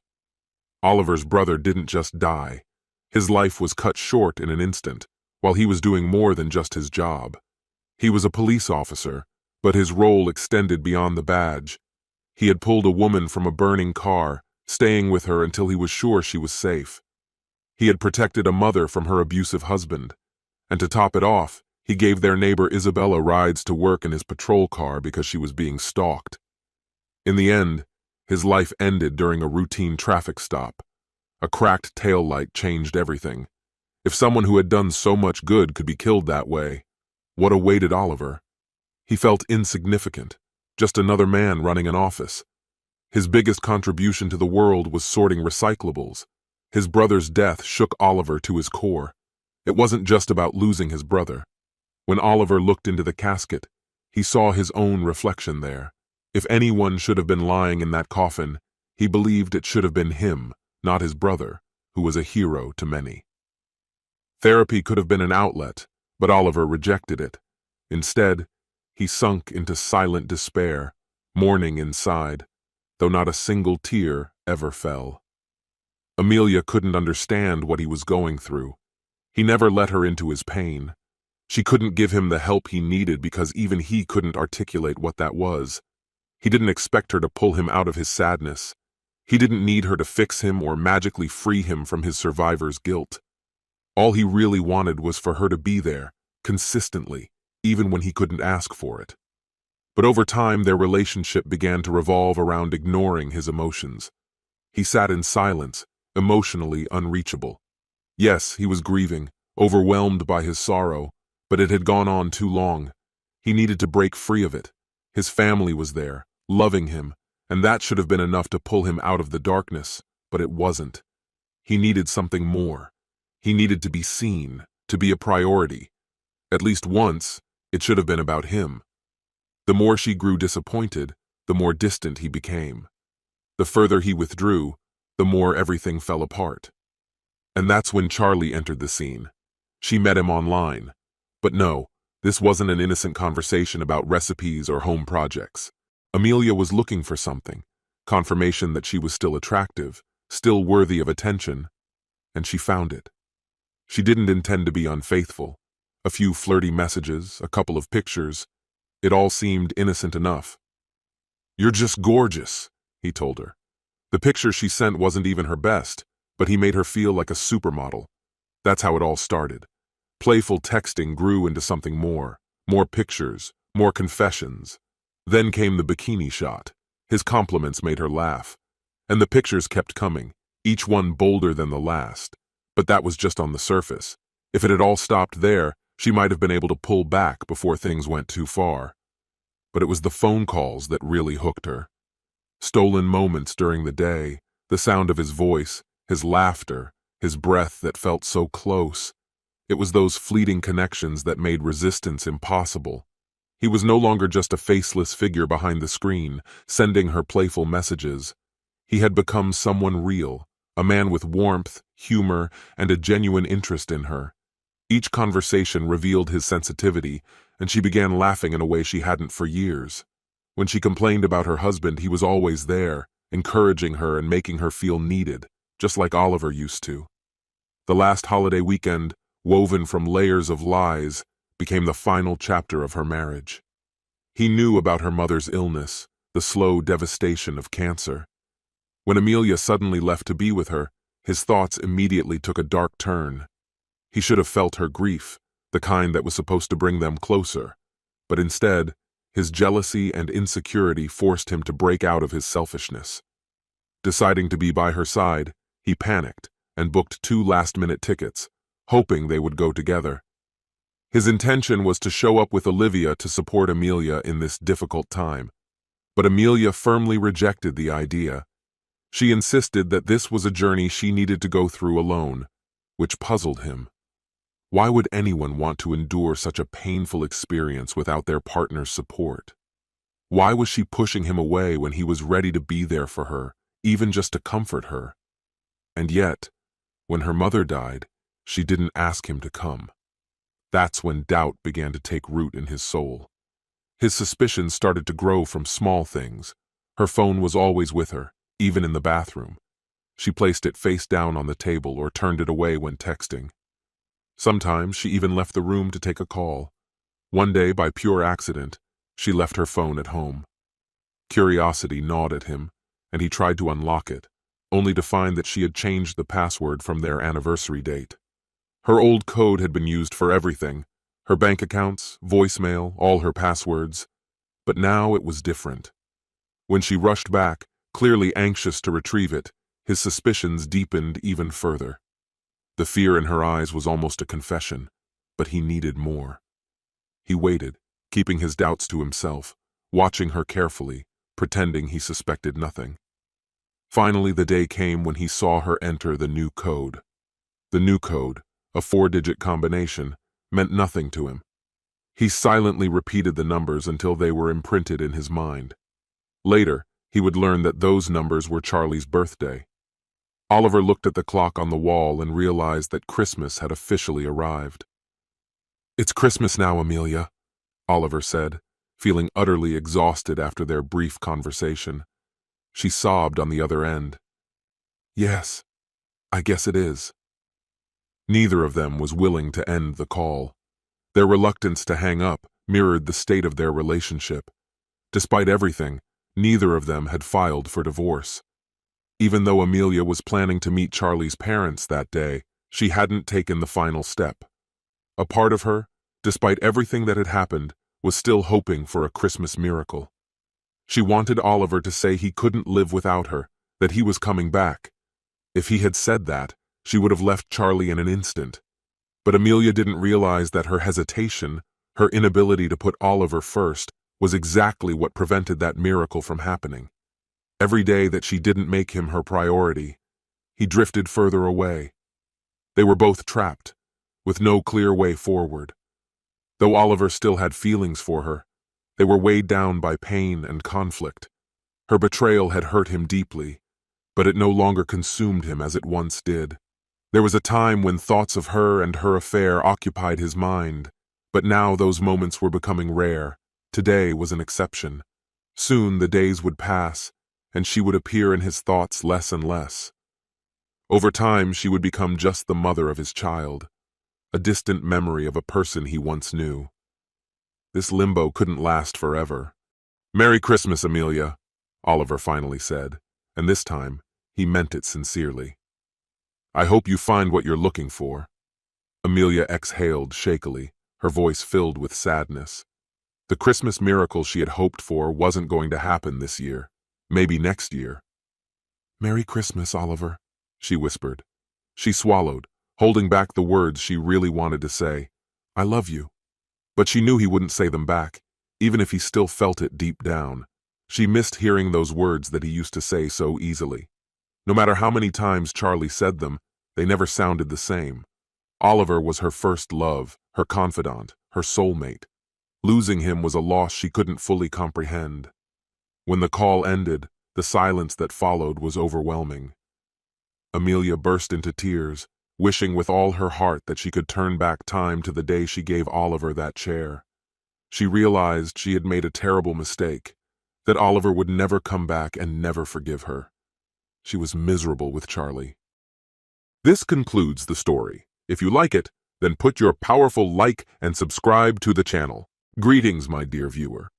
Oliver's brother didn't just die. His life was cut short in an instant, while he was doing more than just his job. He was a police officer, but his role extended beyond the badge. He had pulled a woman from a burning car, staying with her until he was sure she was safe. He had protected a mother from her abusive husband. And to top it off, he gave their neighbor Isabella rides to work in his patrol car because she was being stalked. In the end, his life ended during a routine traffic stop. A cracked taillight changed everything. If someone who had done so much good could be killed that way, what awaited Oliver? He felt insignificant, just another man running an office. His biggest contribution to the world was sorting recyclables. His brother's death shook Oliver to his core. It wasn't just about losing his brother. When Oliver looked into the casket, he saw his own reflection there. If anyone should have been lying in that coffin, he believed it should have been him, not his brother, who was a hero to many. Therapy could have been an outlet, but Oliver rejected it. Instead, he sunk into silent despair, mourning inside, though not a single tear ever fell. Amelia couldn't understand what he was going through. He never let her into his pain. She couldn't give him the help he needed because even he couldn't articulate what that was. He didn't expect her to pull him out of his sadness. He didn't need her to fix him or magically free him from his survivor's guilt. All he really wanted was for her to be there, consistently, even when he couldn't ask for it. But over time, their relationship began to revolve around ignoring his emotions. He sat in silence, emotionally unreachable. Yes, he was grieving, overwhelmed by his sorrow, but it had gone on too long. He needed to break free of it. His family was there, loving him, and that should have been enough to pull him out of the darkness, but it wasn't. He needed something more. He needed to be seen, to be a priority. At least once, it should have been about him. The more she grew disappointed, the more distant he became. The further he withdrew, the more everything fell apart. And that's when Charlie entered the scene. She met him online. But no, this wasn't an innocent conversation about recipes or home projects. Amelia was looking for something confirmation that she was still attractive, still worthy of attention, and she found it. She didn't intend to be unfaithful. A few flirty messages, a couple of pictures, it all seemed innocent enough. "You're just gorgeous," he told her. The picture she sent wasn't even her best, but he made her feel like a supermodel. That's how it all started. Playful texting grew into something more pictures, more confessions. Then came the bikini shot. His compliments made her laugh. And the pictures kept coming, each one bolder than the last. But that was just on the surface. If it had all stopped there, she might have been able to pull back before things went too far. But it was the phone calls that really hooked her. Stolen moments during the day, the sound of his voice, his laughter, his breath that felt so close. It was those fleeting connections that made resistance impossible. He was no longer just a faceless figure behind the screen, sending her playful messages. He had become someone real, a man with warmth, humor, and a genuine interest in her. Each conversation revealed his sensitivity, and she began laughing in a way she hadn't for years. When she complained about her husband, he was always there, encouraging her and making her feel needed, just like Oliver used to. The last holiday weekend, woven from layers of lies, became the final chapter of her marriage. He knew about her mother's illness, the slow devastation of cancer. When Amelia suddenly left to be with her, his thoughts immediately took a dark turn. He should have felt her grief, the kind that was supposed to bring them closer. But instead, his jealousy and insecurity forced him to break out of his selfishness. Deciding to be by her side, he panicked and booked 2 last-minute tickets, hoping they would go together. His intention was to show up with Olivia to support Amelia in this difficult time. But Amelia firmly rejected the idea. She insisted that this was a journey she needed to go through alone, which puzzled him. Why would anyone want to endure such a painful experience without their partner's support? Why was she pushing him away when he was ready to be there for her, even just to comfort her? And yet, when her mother died, she didn't ask him to come. That's when doubt began to take root in his soul. His suspicions started to grow from small things. Her phone was always with her, even in the bathroom. She placed it face down on the table or turned it away when texting. Sometimes she even left the room to take a call. One day, by pure accident, she left her phone at home. Curiosity gnawed at him, and he tried to unlock it, only to find that she had changed the password from their anniversary date. Her old code had been used for everything, her bank accounts, voicemail, all her passwords. But now it was different. When she rushed back, clearly anxious to retrieve it, his suspicions deepened even further. The fear in her eyes was almost a confession, but he needed more. He waited, keeping his doubts to himself, watching her carefully, pretending he suspected nothing. Finally, the day came when he saw her enter the new code. The new code, a 4-digit combination, meant nothing to him. He silently repeated the numbers until they were imprinted in his mind. Later, he would learn that those numbers were Charlie's birthday. Oliver looked at the clock on the wall and realized that Christmas had officially arrived. "It's Christmas now, Amelia," Oliver said, feeling utterly exhausted after their brief conversation. She sobbed on the other end. "Yes, I guess it is." Neither of them was willing to end the call. Their reluctance to hang up mirrored the state of their relationship. Despite everything, neither of them had filed for divorce. Even though Amelia was planning to meet Charlie's parents that day, she hadn't taken the final step. A part of her, despite everything that had happened, was still hoping for a Christmas miracle. She wanted Oliver to say he couldn't live without her, that he was coming back. If he had said that, she would have left Charlie in an instant. But Amelia didn't realize that her hesitation, her inability to put Oliver first, was exactly what prevented that miracle from happening. Every day that she didn't make him her priority, he drifted further away. They were both trapped, with no clear way forward. Though Oliver still had feelings for her, they were weighed down by pain and conflict. Her betrayal had hurt him deeply, but it no longer consumed him as it once did. There was a time when thoughts of her and her affair occupied his mind, but now those moments were becoming rare. Today was an exception. Soon the days would pass, and she would appear in his thoughts less and less. Over time, she would become just the mother of his child, a distant memory of a person he once knew. This limbo couldn't last forever. "Merry Christmas, Amelia," Oliver finally said, and this time, he meant it sincerely. "I hope you find what you're looking for." Amelia exhaled shakily, her voice filled with sadness. The Christmas miracle she had hoped for wasn't going to happen this year, maybe next year. "Merry Christmas, Oliver," she whispered. She swallowed, holding back the words she really wanted to say. "I love you." But she knew he wouldn't say them back, even if he still felt it deep down. She missed hearing those words that he used to say so easily. No matter how many times Charlie said them, they never sounded the same. Oliver was her first love, her confidant, her soulmate. Losing him was a loss she couldn't fully comprehend. When the call ended, the silence that followed was overwhelming. Amelia burst into tears, wishing with all her heart that she could turn back time to the day she gave Oliver that chair. She realized she had made a terrible mistake, that Oliver would never come back and never forgive her. She was miserable with Charlie. This concludes the story. If you like it, then put your powerful like and subscribe to the channel. Greetings, my dear viewer.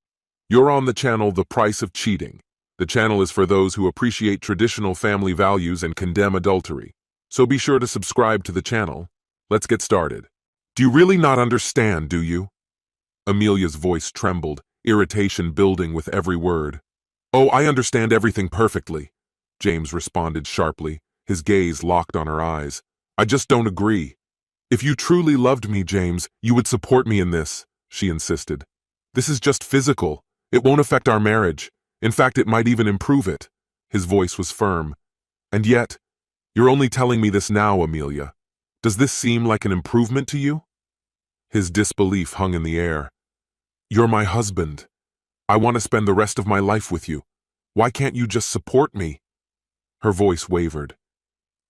You're on the channel The Price of Cheating. The channel is for those who appreciate traditional family values and condemn adultery. So be sure to subscribe to the channel. Let's get started. Do you really not understand, do you? Amelia's voice trembled, irritation building with every word. "Oh, I understand everything perfectly," James responded sharply, his gaze locked on her eyes. "I just don't agree." "If you truly loved me, James, you would support me in this," she insisted. "This is just physical. It won't affect our marriage. In fact, it might even improve it." His voice was firm. "And yet, you're only telling me this now, Amelia. Does this seem like an improvement to you?" His disbelief hung in the air. "You're my husband. I want to spend the rest of my life with you. Why can't you just support me?" Her voice wavered.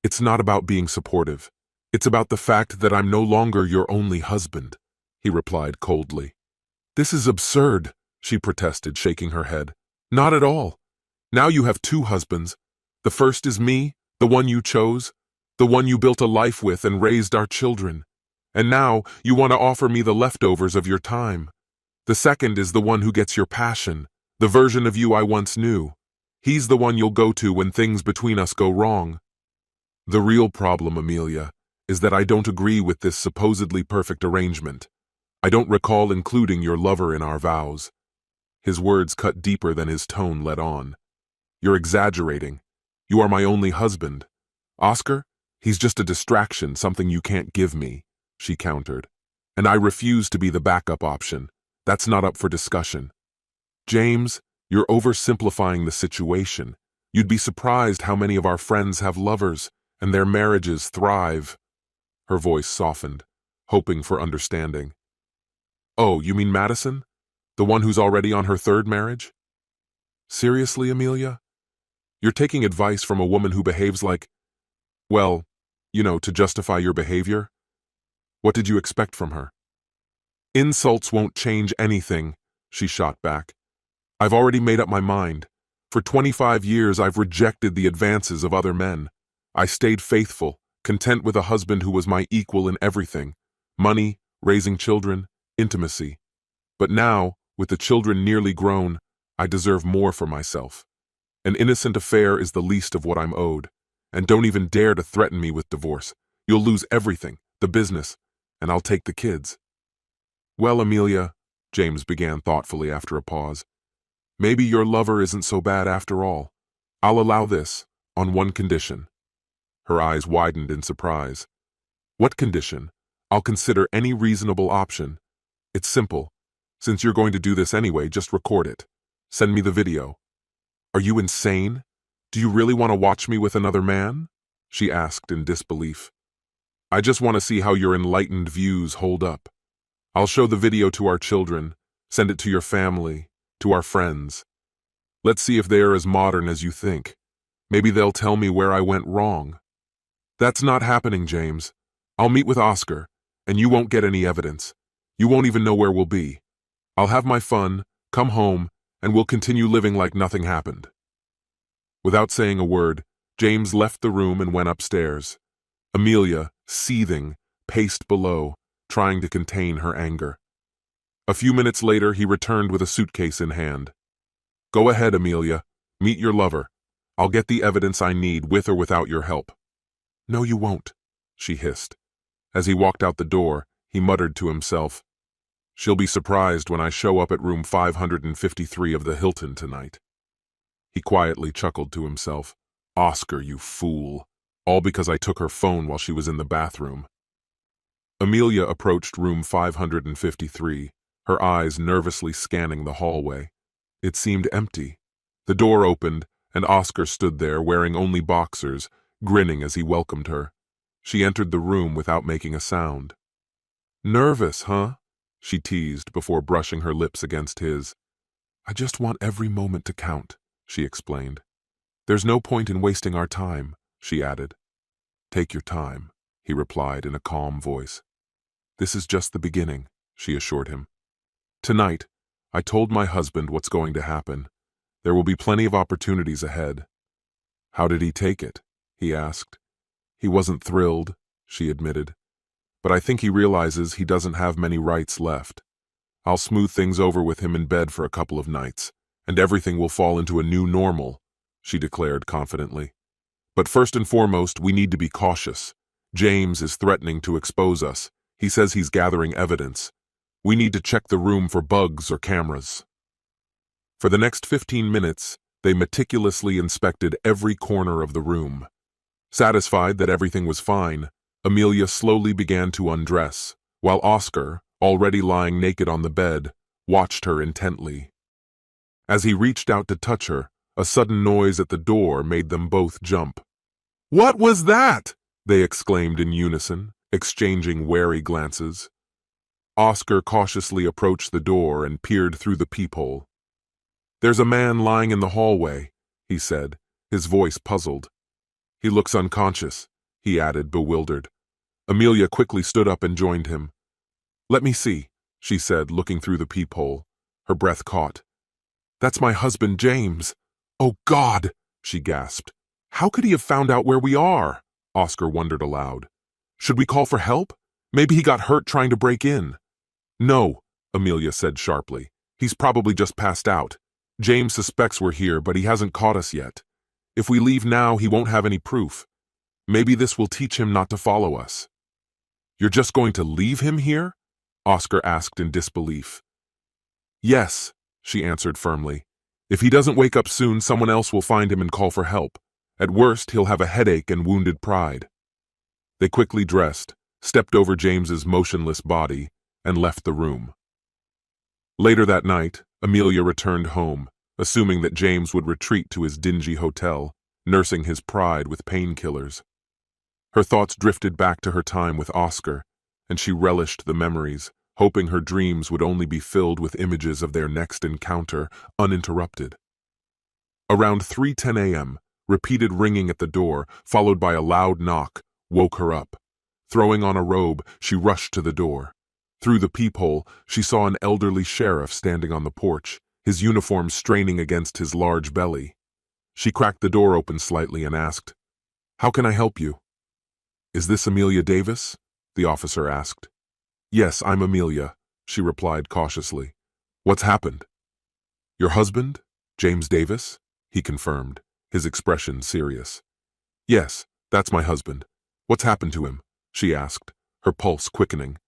"It's not about being supportive. It's about the fact that I'm no longer your only husband," he replied coldly. "This is absurd," she protested, shaking her head. "Not at all. Now you have two husbands. The first is me, the one you chose, the one you built a life with and raised our children. And now you want to offer me the leftovers of your time. The second is the one who gets your passion, the version of you I once knew. He's the one you'll go to when things between us go wrong." "The real problem, Amelia, is that I don't agree with this supposedly perfect arrangement. I don't recall including your lover in our vows." His words cut deeper than his tone let on. "You're exaggerating. You are my only husband. Oscar, he's just a distraction, something you can't give me," she countered. "And I refuse to be the backup option. That's not up for discussion." "James, you're oversimplifying the situation. You'd be surprised how many of our friends have lovers, and their marriages thrive." Her voice softened, hoping for understanding. "Oh, you mean Madison? The one who's already on her third marriage?" "Seriously, Amelia? You're taking advice from a woman who behaves like, well, to justify your behavior? What did you expect from her?" "Insults won't change anything," she shot back. "I've already made up my mind. For 25 years, I've rejected the advances of other men. I stayed faithful, content with a husband who was my equal in everything: money, raising children, intimacy. But now, with the children nearly grown, I deserve more for myself. An innocent affair is the least of what I'm owed. And don't even dare to threaten me with divorce. You'll lose everything, the business, and I'll take the kids." "Well, Amelia," James began thoughtfully after a pause, "maybe your lover isn't so bad after all. I'll allow this, on one condition." Her eyes widened in surprise. "What condition?" "I'll consider any reasonable option. It's simple. Since you're going to do this anyway, just record it. Send me the video." "Are you insane? Do you really want to watch me with another man?" she asked in disbelief. "I just want to see how your enlightened views hold up. I'll show the video to our children, send it to your family, to our friends. Let's see if they are as modern as you think. Maybe they'll tell me where I went wrong." "That's not happening, James. I'll meet with Oscar, and you won't get any evidence. You won't even know where we'll be. I'll have my fun, come home, and we'll continue living like nothing happened." Without saying a word, James left the room and went upstairs. Amelia, seething, paced below, trying to contain her anger. A few minutes later, he returned with a suitcase in hand. "Go ahead, Amelia. Meet your lover. I'll get the evidence I need with or without your help." "No, you won't," she hissed. As he walked out the door, he muttered to himself, "She'll be surprised when I show up at room 553 of the Hilton tonight." He quietly chuckled to himself. "Oscar, you fool. All because I took her phone while she was in the bathroom." Amelia approached room 553, her eyes nervously scanning the hallway. It seemed empty. The door opened, and Oscar stood there wearing only boxers, grinning as he welcomed her. She entered the room without making a sound. "Nervous, huh?" she teased before brushing her lips against his. "I just want every moment to count," she explained. "There's no point in wasting our time," she added. "Take your time," he replied in a calm voice. "This is just the beginning," she assured him. "Tonight, I told my husband what's going to happen. There will be plenty of opportunities ahead." "How did he take it?" he asked. "He wasn't thrilled," she admitted. "But I think he realizes he doesn't have many rights left. I'll smooth things over with him in bed for a couple of nights, and everything will fall into a new normal," she declared confidently. "But first and foremost, we need to be cautious. James is threatening to expose us. He says he's gathering evidence. We need to check the room for bugs or cameras." For the next 15 minutes, they meticulously inspected every corner of the room. Satisfied that everything was fine, Amelia slowly began to undress, while Oscar, already lying naked on the bed, watched her intently. As he reached out to touch her, a sudden noise at the door made them both jump. "What was that?" they exclaimed in unison, exchanging wary glances. Oscar cautiously approached the door and peered through the peephole. "There's a man lying in the hallway," he said, his voice puzzled. "He looks unconscious," he added, bewildered. Amelia quickly stood up and joined him. "Let me see," she said, looking through the peephole. Her breath caught. "That's my husband, James." "Oh, God!" she gasped. "How could he have found out where we are?" Oscar wondered aloud. "Should we call for help? Maybe he got hurt trying to break in." "No," Amelia said sharply. "He's probably just passed out. James suspects we're here, but he hasn't caught us yet. If we leave now, he won't have any proof. Maybe this will teach him not to follow us." "You're just going to leave him here?" Oscar asked in disbelief. "Yes," she answered firmly. "If he doesn't wake up soon, someone else will find him and call for help. At worst, he'll have a headache and wounded pride." They quickly dressed, stepped over James's motionless body, and left the room. Later that night, Amelia returned home, assuming that James would retreat to his dingy hotel, nursing his pride with painkillers. Her thoughts drifted back to her time with Oscar, and she relished the memories, hoping her dreams would only be filled with images of their next encounter, uninterrupted. Around 3:10 a.m., repeated ringing at the door, followed by a loud knock, woke her up. Throwing on a robe, she rushed to the door. Through the peephole, she saw an elderly sheriff standing on the porch, his uniform straining against his large belly. She cracked the door open slightly and asked, "How can I help you?" "Is this Amelia Davis?" the officer asked. "Yes, I'm Amelia," she replied cautiously. "What's happened?" "Your husband, James Davis?" he confirmed, his expression serious. "Yes, that's my husband. What's happened to him?" she asked, her pulse quickening.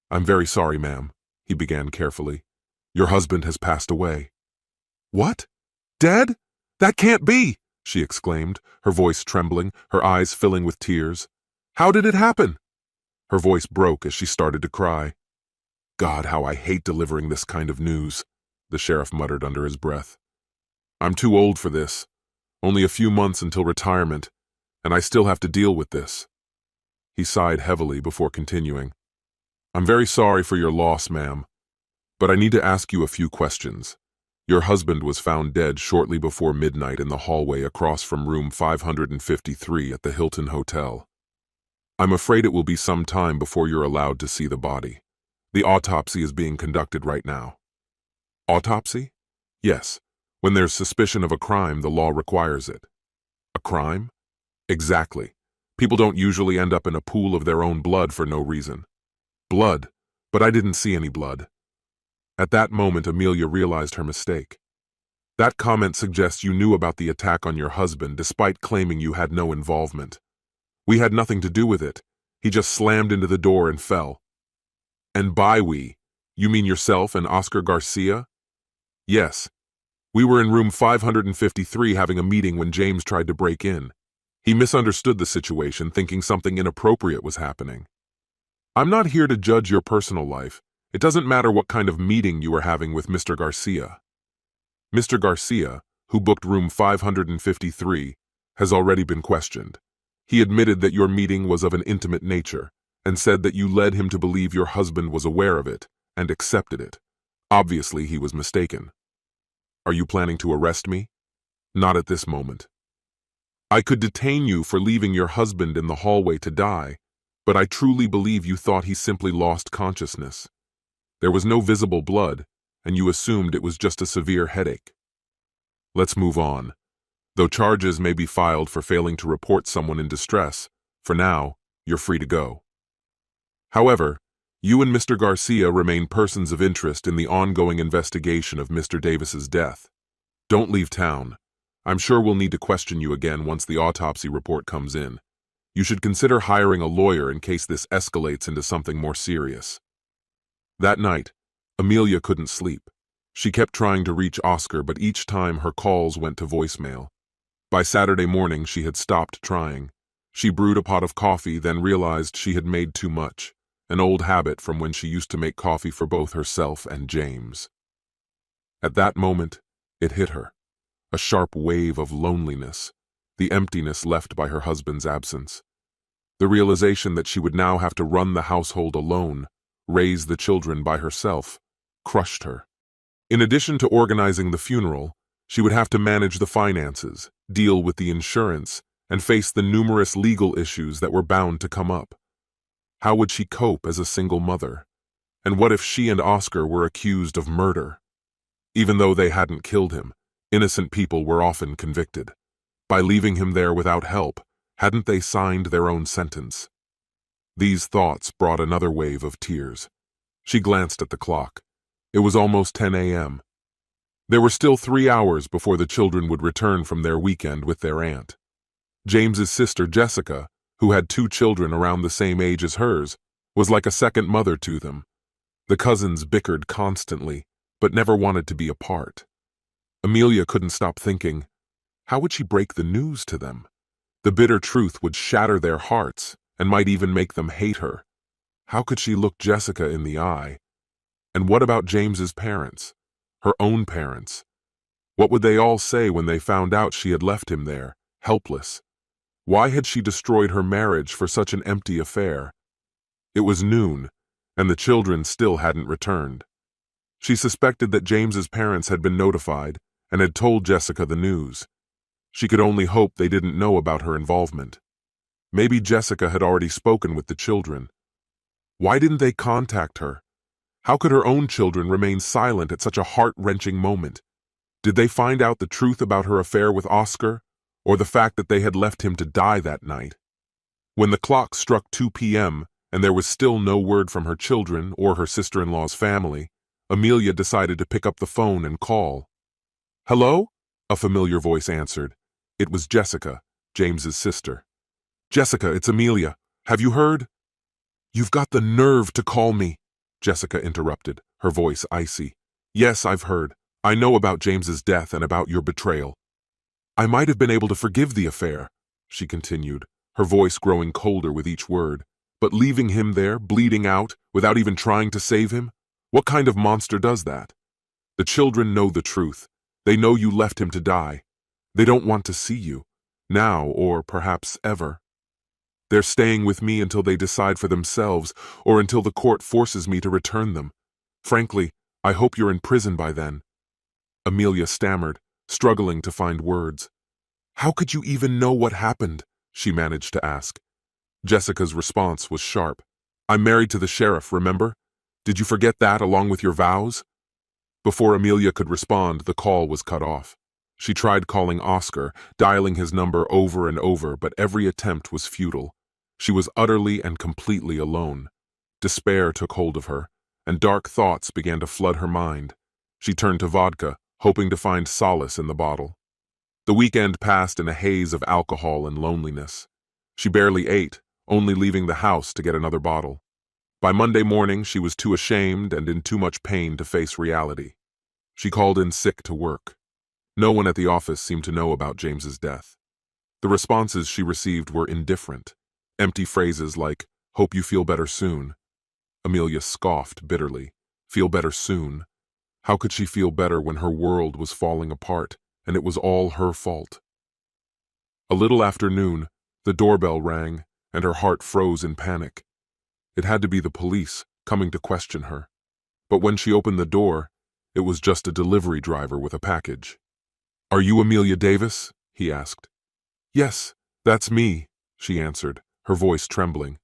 "I'm very sorry, ma'am," he began carefully. "Your husband has passed away." "What? Dead? That can't be!" she exclaimed, her voice trembling, her eyes filling with tears. "How did it happen?" Her voice broke as she started to cry. "God, how I hate delivering this kind of news," the sheriff muttered under his breath. "I'm too old for this. Only a few months until retirement, and I still have to deal with this." He sighed heavily before continuing. "I'm very sorry for your loss, ma'am, but I need to ask you a few questions. Your husband was found dead shortly before midnight in the hallway across from room 553 at the Hilton Hotel. I'm afraid it will be some time before you're allowed to see the body. The autopsy is being conducted right now." "Autopsy?" "Yes. When there's suspicion of a crime, the law requires it." A crime? Exactly. People don't usually end up in a pool of their own blood for no reason. Blood, but I didn't see any blood. At that moment, Amelia realized her mistake. That comment suggests you knew about the attack on your husband despite claiming you had no involvement. We had nothing to do with it. He just slammed into the door and fell. And by we, you mean yourself and Oscar Garcia? Yes. We were in room 553 having a meeting when James tried to break in. He misunderstood the situation, thinking something inappropriate was happening. I'm not here to judge your personal life. It doesn't matter what kind of meeting you were having with Mr. Garcia. Mr. Garcia, who booked room 553, has already been questioned. He admitted that your meeting was of an intimate nature and said that you led him to believe your husband was aware of it and accepted it. Obviously, he was mistaken. Are you planning to arrest me? Not at this moment. I could detain you for leaving your husband in the hallway to die, but I truly believe you thought he simply lost consciousness. There was no visible blood, and you assumed it was just a severe headache. Let's move on. Though charges may be filed for failing to report someone in distress, for now, you're free to go. However, you and Mr. Garcia remain persons of interest in the ongoing investigation of Mr. Davis's death. Don't leave town. I'm sure we'll need to question you again once the autopsy report comes in. You should consider hiring a lawyer in case this escalates into something more serious. That night, Amelia couldn't sleep. She kept trying to reach Oscar, but each time her calls went to voicemail. By Saturday morning, she had stopped trying. She brewed a pot of coffee, then realized she had made too much, an old habit from when she used to make coffee for both herself and James. At that moment, it hit her. A sharp wave of loneliness, the emptiness left by her husband's absence. The realization that she would now have to run the household alone, raise the children by herself, crushed her. In addition to organizing the funeral, she would have to manage the finances, deal with the insurance, and face the numerous legal issues that were bound to come up. How would she cope as a single mother? And what if she and Oscar were accused of murder? Even though they hadn't killed him, innocent people were often convicted. By leaving him there without help, hadn't they signed their own sentence? These thoughts brought another wave of tears. She glanced at the clock. It was almost 10 a.m. There were still 3 hours before the children would return from their weekend with their aunt. James's sister, Jessica, who had 2 children around the same age as hers, was like a second mother to them. The cousins bickered constantly, but never wanted to be apart. Amelia couldn't stop thinking, how would she break the news to them? The bitter truth would shatter their hearts and might even make them hate her. How could she look Jessica in the eye? And what about James's parents? Her own parents? What would they all say when they found out she had left him there, helpless? Why had she destroyed her marriage for such an empty affair? It was noon, and the children still hadn't returned. She suspected that James's parents had been notified and had told Jessica the news. She could only hope they didn't know about her involvement. Maybe Jessica had already spoken with the children. Why didn't they contact her? How could her own children remain silent at such a heart-wrenching moment? Did they find out the truth about her affair with Oscar, or the fact that they had left him to die that night? When the clock struck 2 p.m. and there was still no word from her children or her sister-in-law's family, Amelia decided to pick up the phone and call. "Hello?" a familiar voice answered. It was Jessica, James's sister. "Jessica, it's Amelia. Have you heard?" "You've got the nerve to call me," Jessica interrupted, her voice icy. "Yes, I've heard. I know about James's death and about your betrayal. I might have been able to forgive the affair," she continued, her voice growing colder with each word. "But leaving him there, bleeding out, without even trying to save him? What kind of monster does that? The children know the truth. They know you left him to die. They don't want to see you, now or perhaps ever. They're staying with me until they decide for themselves or until the court forces me to return them. Frankly, I hope you're in prison by then." Amelia stammered, struggling to find words. "How could you even know what happened?" she managed to ask. Jessica's response was sharp. "I'm married to the sheriff, remember? Did you forget that along with your vows?" Before Amelia could respond, the call was cut off. She tried calling Oscar, dialing his number over and over, but every attempt was futile. She was utterly and completely alone. Despair took hold of her, and dark thoughts began to flood her mind. She turned to vodka, hoping to find solace in the bottle. The weekend passed in a haze of alcohol and loneliness. She barely ate, only leaving the house to get another bottle. By Monday morning, she was too ashamed and in too much pain to face reality. She called in sick to work. No one at the office seemed to know about James's death. The responses she received were indifferent. Empty phrases like, "Hope you feel better soon." Amelia scoffed bitterly. Feel better soon? How could she feel better when her world was falling apart, and it was all her fault? A little after noon, the doorbell rang, and her heart froze in panic. It had to be the police, coming to question her. But when she opened the door, it was just a delivery driver with a package. "Are you Amelia Davis?" he asked. "Yes, that's me," she answered, her voice trembling.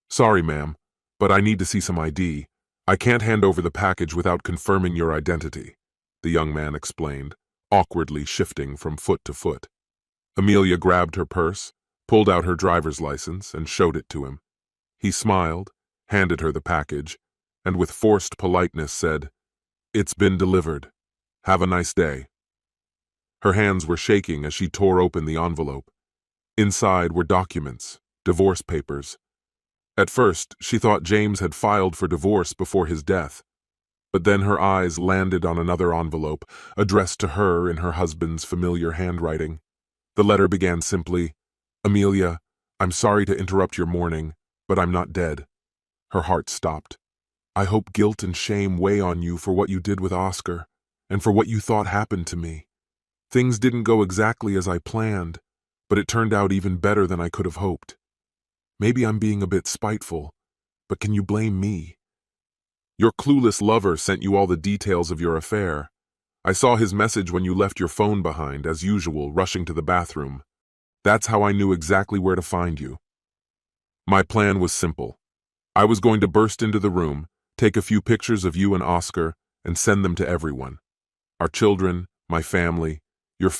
"Sorry, ma'am, but I need to see some ID. I can't hand over the package without confirming your identity," the young man explained, awkwardly shifting from foot to foot. Amelia grabbed her purse, pulled out her driver's license, and showed it to him. He smiled, handed her the package, and with forced politeness said, "It's been delivered. Have a nice day." Her hands were shaking as she tore open the envelope. Inside were documents, divorce papers. At first, she thought James had filed for divorce before his death. But then her eyes landed on another envelope, addressed to her in her husband's familiar handwriting. The letter began simply, "Amelia, I'm sorry to interrupt your morning, but I'm not dead." Her heart stopped. "I hope guilt and shame weigh on you for what you did with Oscar, and for what you thought happened to me. Things didn't go exactly as I planned, but it turned out even better than I could have hoped. Maybe I'm being a bit spiteful, but can you blame me? Your clueless lover sent you all the details of your affair. I saw his message when you left your phone behind, as usual, rushing to the bathroom. That's how I knew exactly where to find you. My plan was simple. I was going to burst into the room, take a few pictures of you and Oscar, and send them to everyone. Our children, my family, your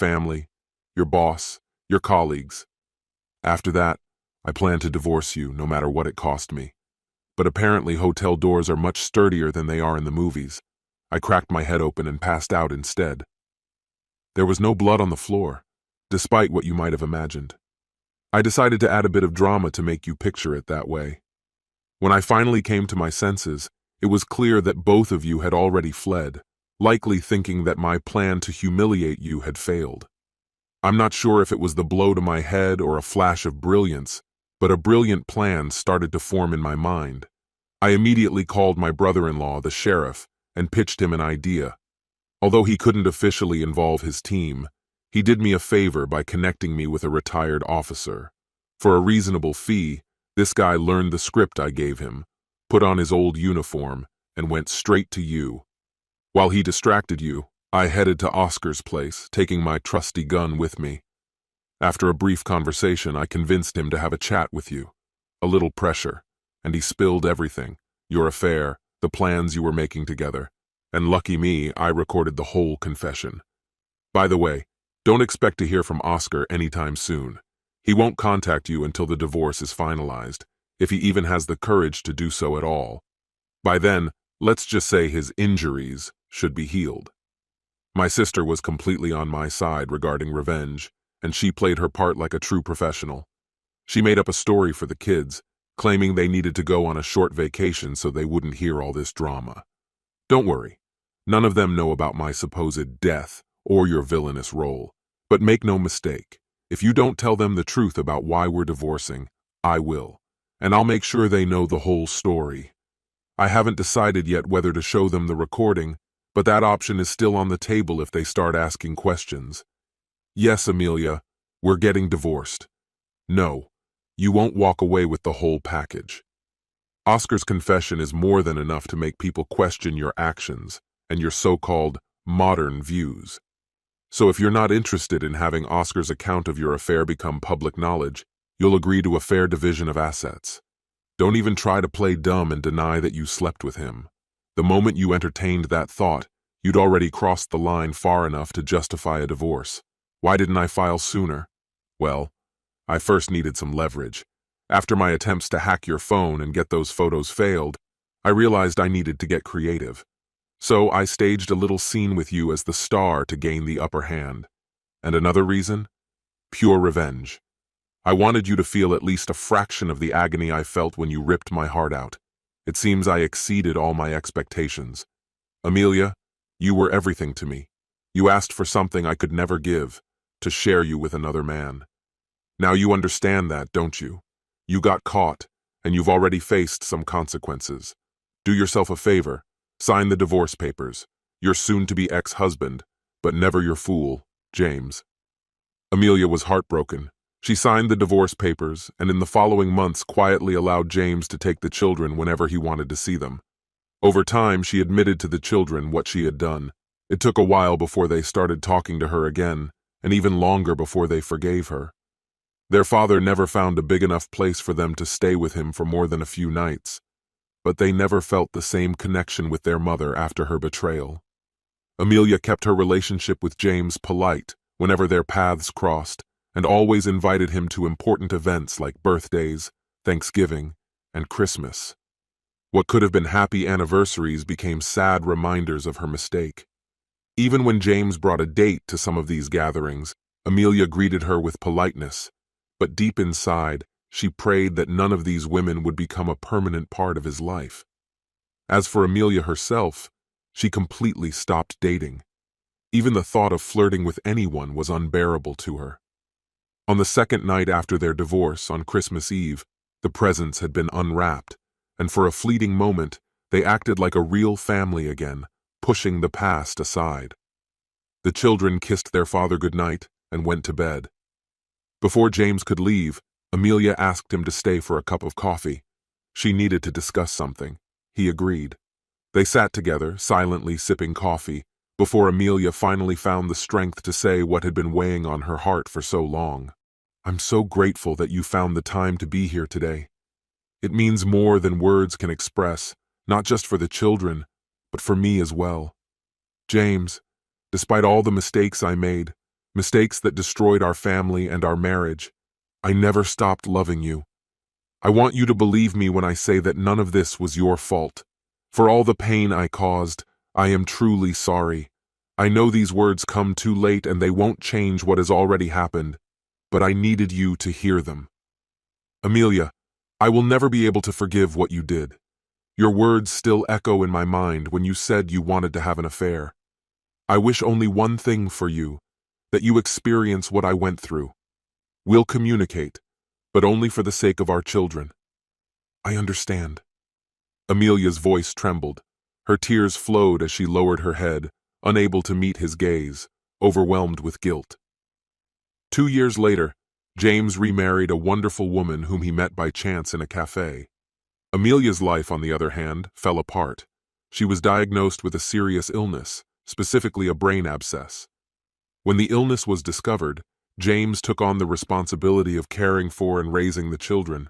boss, your colleagues. After that, I planned to divorce you, no matter what it cost me. But apparently hotel doors are much sturdier than they are in the movies. I cracked my head open and passed out instead. There was no blood on the floor, despite what you might have imagined. I decided to add a bit of drama to make you picture it that way. When I finally came to my senses, it was clear that both of you had already fled, likely thinking that my plan to humiliate you had failed. I'm not sure if it was the blow to my head or a flash of brilliance, but a brilliant plan started to form in my mind. I immediately called my brother-in-law, the sheriff, and pitched him an idea. Although he couldn't officially involve his team, he did me a favor by connecting me with a retired officer. For a reasonable fee, this guy learned the script I gave him, put on his old uniform, and went straight to you. While he distracted you, I headed to Oscar's place, taking my trusty gun with me. After a brief conversation, I convinced him to have a chat with you. A little pressure, and he spilled everything, your affair, the plans you were making together. And lucky me, I recorded the whole confession. By the way, don't expect to hear from Oscar anytime soon. He won't contact you until the divorce is finalized, if he even has the courage to do so at all. By then, let's just say his injuries should be healed. My sister was completely on my side regarding revenge, and she played her part like a true professional. She made up a story for the kids, claiming they needed to go on a short vacation so they wouldn't hear all this drama. Don't worry, none of them know about my supposed death or your villainous role. But make no mistake, if you don't tell them the truth about why we're divorcing, I will, and I'll make sure they know the whole story. I haven't decided yet whether to show them the recording, but that option is still on the table if they start asking questions. Yes, Amelia, we're getting divorced. No, you won't walk away with the whole package. Oscar's confession is more than enough to make people question your actions and your so-called modern views. So if you're not interested in having Oscar's account of your affair become public knowledge, you'll agree to a fair division of assets. Don't even try to play dumb and deny that you slept with him. The moment you entertained that thought, You'd already crossed the line far enough to justify a divorce. Why didn't I file sooner? Well, I first needed some leverage. After my attempts to hack your phone and get those photos failed, I realized I needed to get creative. So I staged a little scene with you as the star to gain the upper hand. And another reason? Pure revenge. I wanted you to feel at least a fraction of the agony I felt when you ripped my heart out. It seems I exceeded all my expectations. Amelia, you were everything to me. You asked for something I could never give, to share you with another man. Now you understand that, don't you? You got caught, and you've already faced some consequences. Do yourself a favor. Sign the divorce papers. Your soon-to-be ex-husband, but never your fool, James. Amelia was heartbroken. She signed the divorce papers, and in the following months quietly allowed James to take the children whenever he wanted to see them. Over time, she admitted to the children what she had done. It took a while before they started talking to her again, and even longer before they forgave her. Their father never found a big enough place for them to stay with him for more than a few nights, but they never felt the same connection with their mother after her betrayal. Amelia kept her relationship with James polite whenever their paths crossed, and always invited him to important events like birthdays, Thanksgiving, and Christmas. What could have been happy anniversaries became sad reminders of her mistake. Even when James brought a date to some of these gatherings, Amelia greeted her with politeness, but deep inside, she prayed that none of these women would become a permanent part of his life. As for Amelia herself, she completely stopped dating. Even the thought of flirting with anyone was unbearable to her. On the second night after their divorce, on Christmas Eve, the presents had been unwrapped, and for a fleeting moment, they acted like a real family again, pushing the past aside. The children kissed their father goodnight and went to bed. Before James could leave, Amelia asked him to stay for a cup of coffee. She needed to discuss something. He agreed. They sat together, silently sipping coffee, before Amelia finally found the strength to say what had been weighing on her heart for so long. I'm so grateful that you found the time to be here today. It means more than words can express, not just for the children, but for me as well. James, despite all the mistakes I made, mistakes that destroyed our family and our marriage, I never stopped loving you. I want you to believe me when I say that none of this was your fault. For all the pain I caused, I am truly sorry. I know these words come too late and they won't change what has already happened, but I needed you to hear them. Amelia, I will never be able to forgive what you did. Your words still echo in my mind when you said you wanted to have an affair. I wish only one thing for you, that you experience what I went through. We'll communicate, but only for the sake of our children. I understand. Amelia's voice trembled. Her tears flowed as she lowered her head, unable to meet his gaze, overwhelmed with guilt. 2 years later, James remarried a wonderful woman whom he met by chance in a cafe. Amelia's life, on the other hand, fell apart. She was diagnosed with a serious illness, specifically a brain abscess. When the illness was discovered, James took on the responsibility of caring for and raising the children.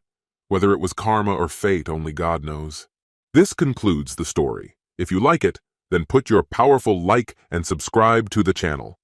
Whether it was karma or fate, only God knows. This concludes the story. If you like it, then put your powerful like and subscribe to the channel.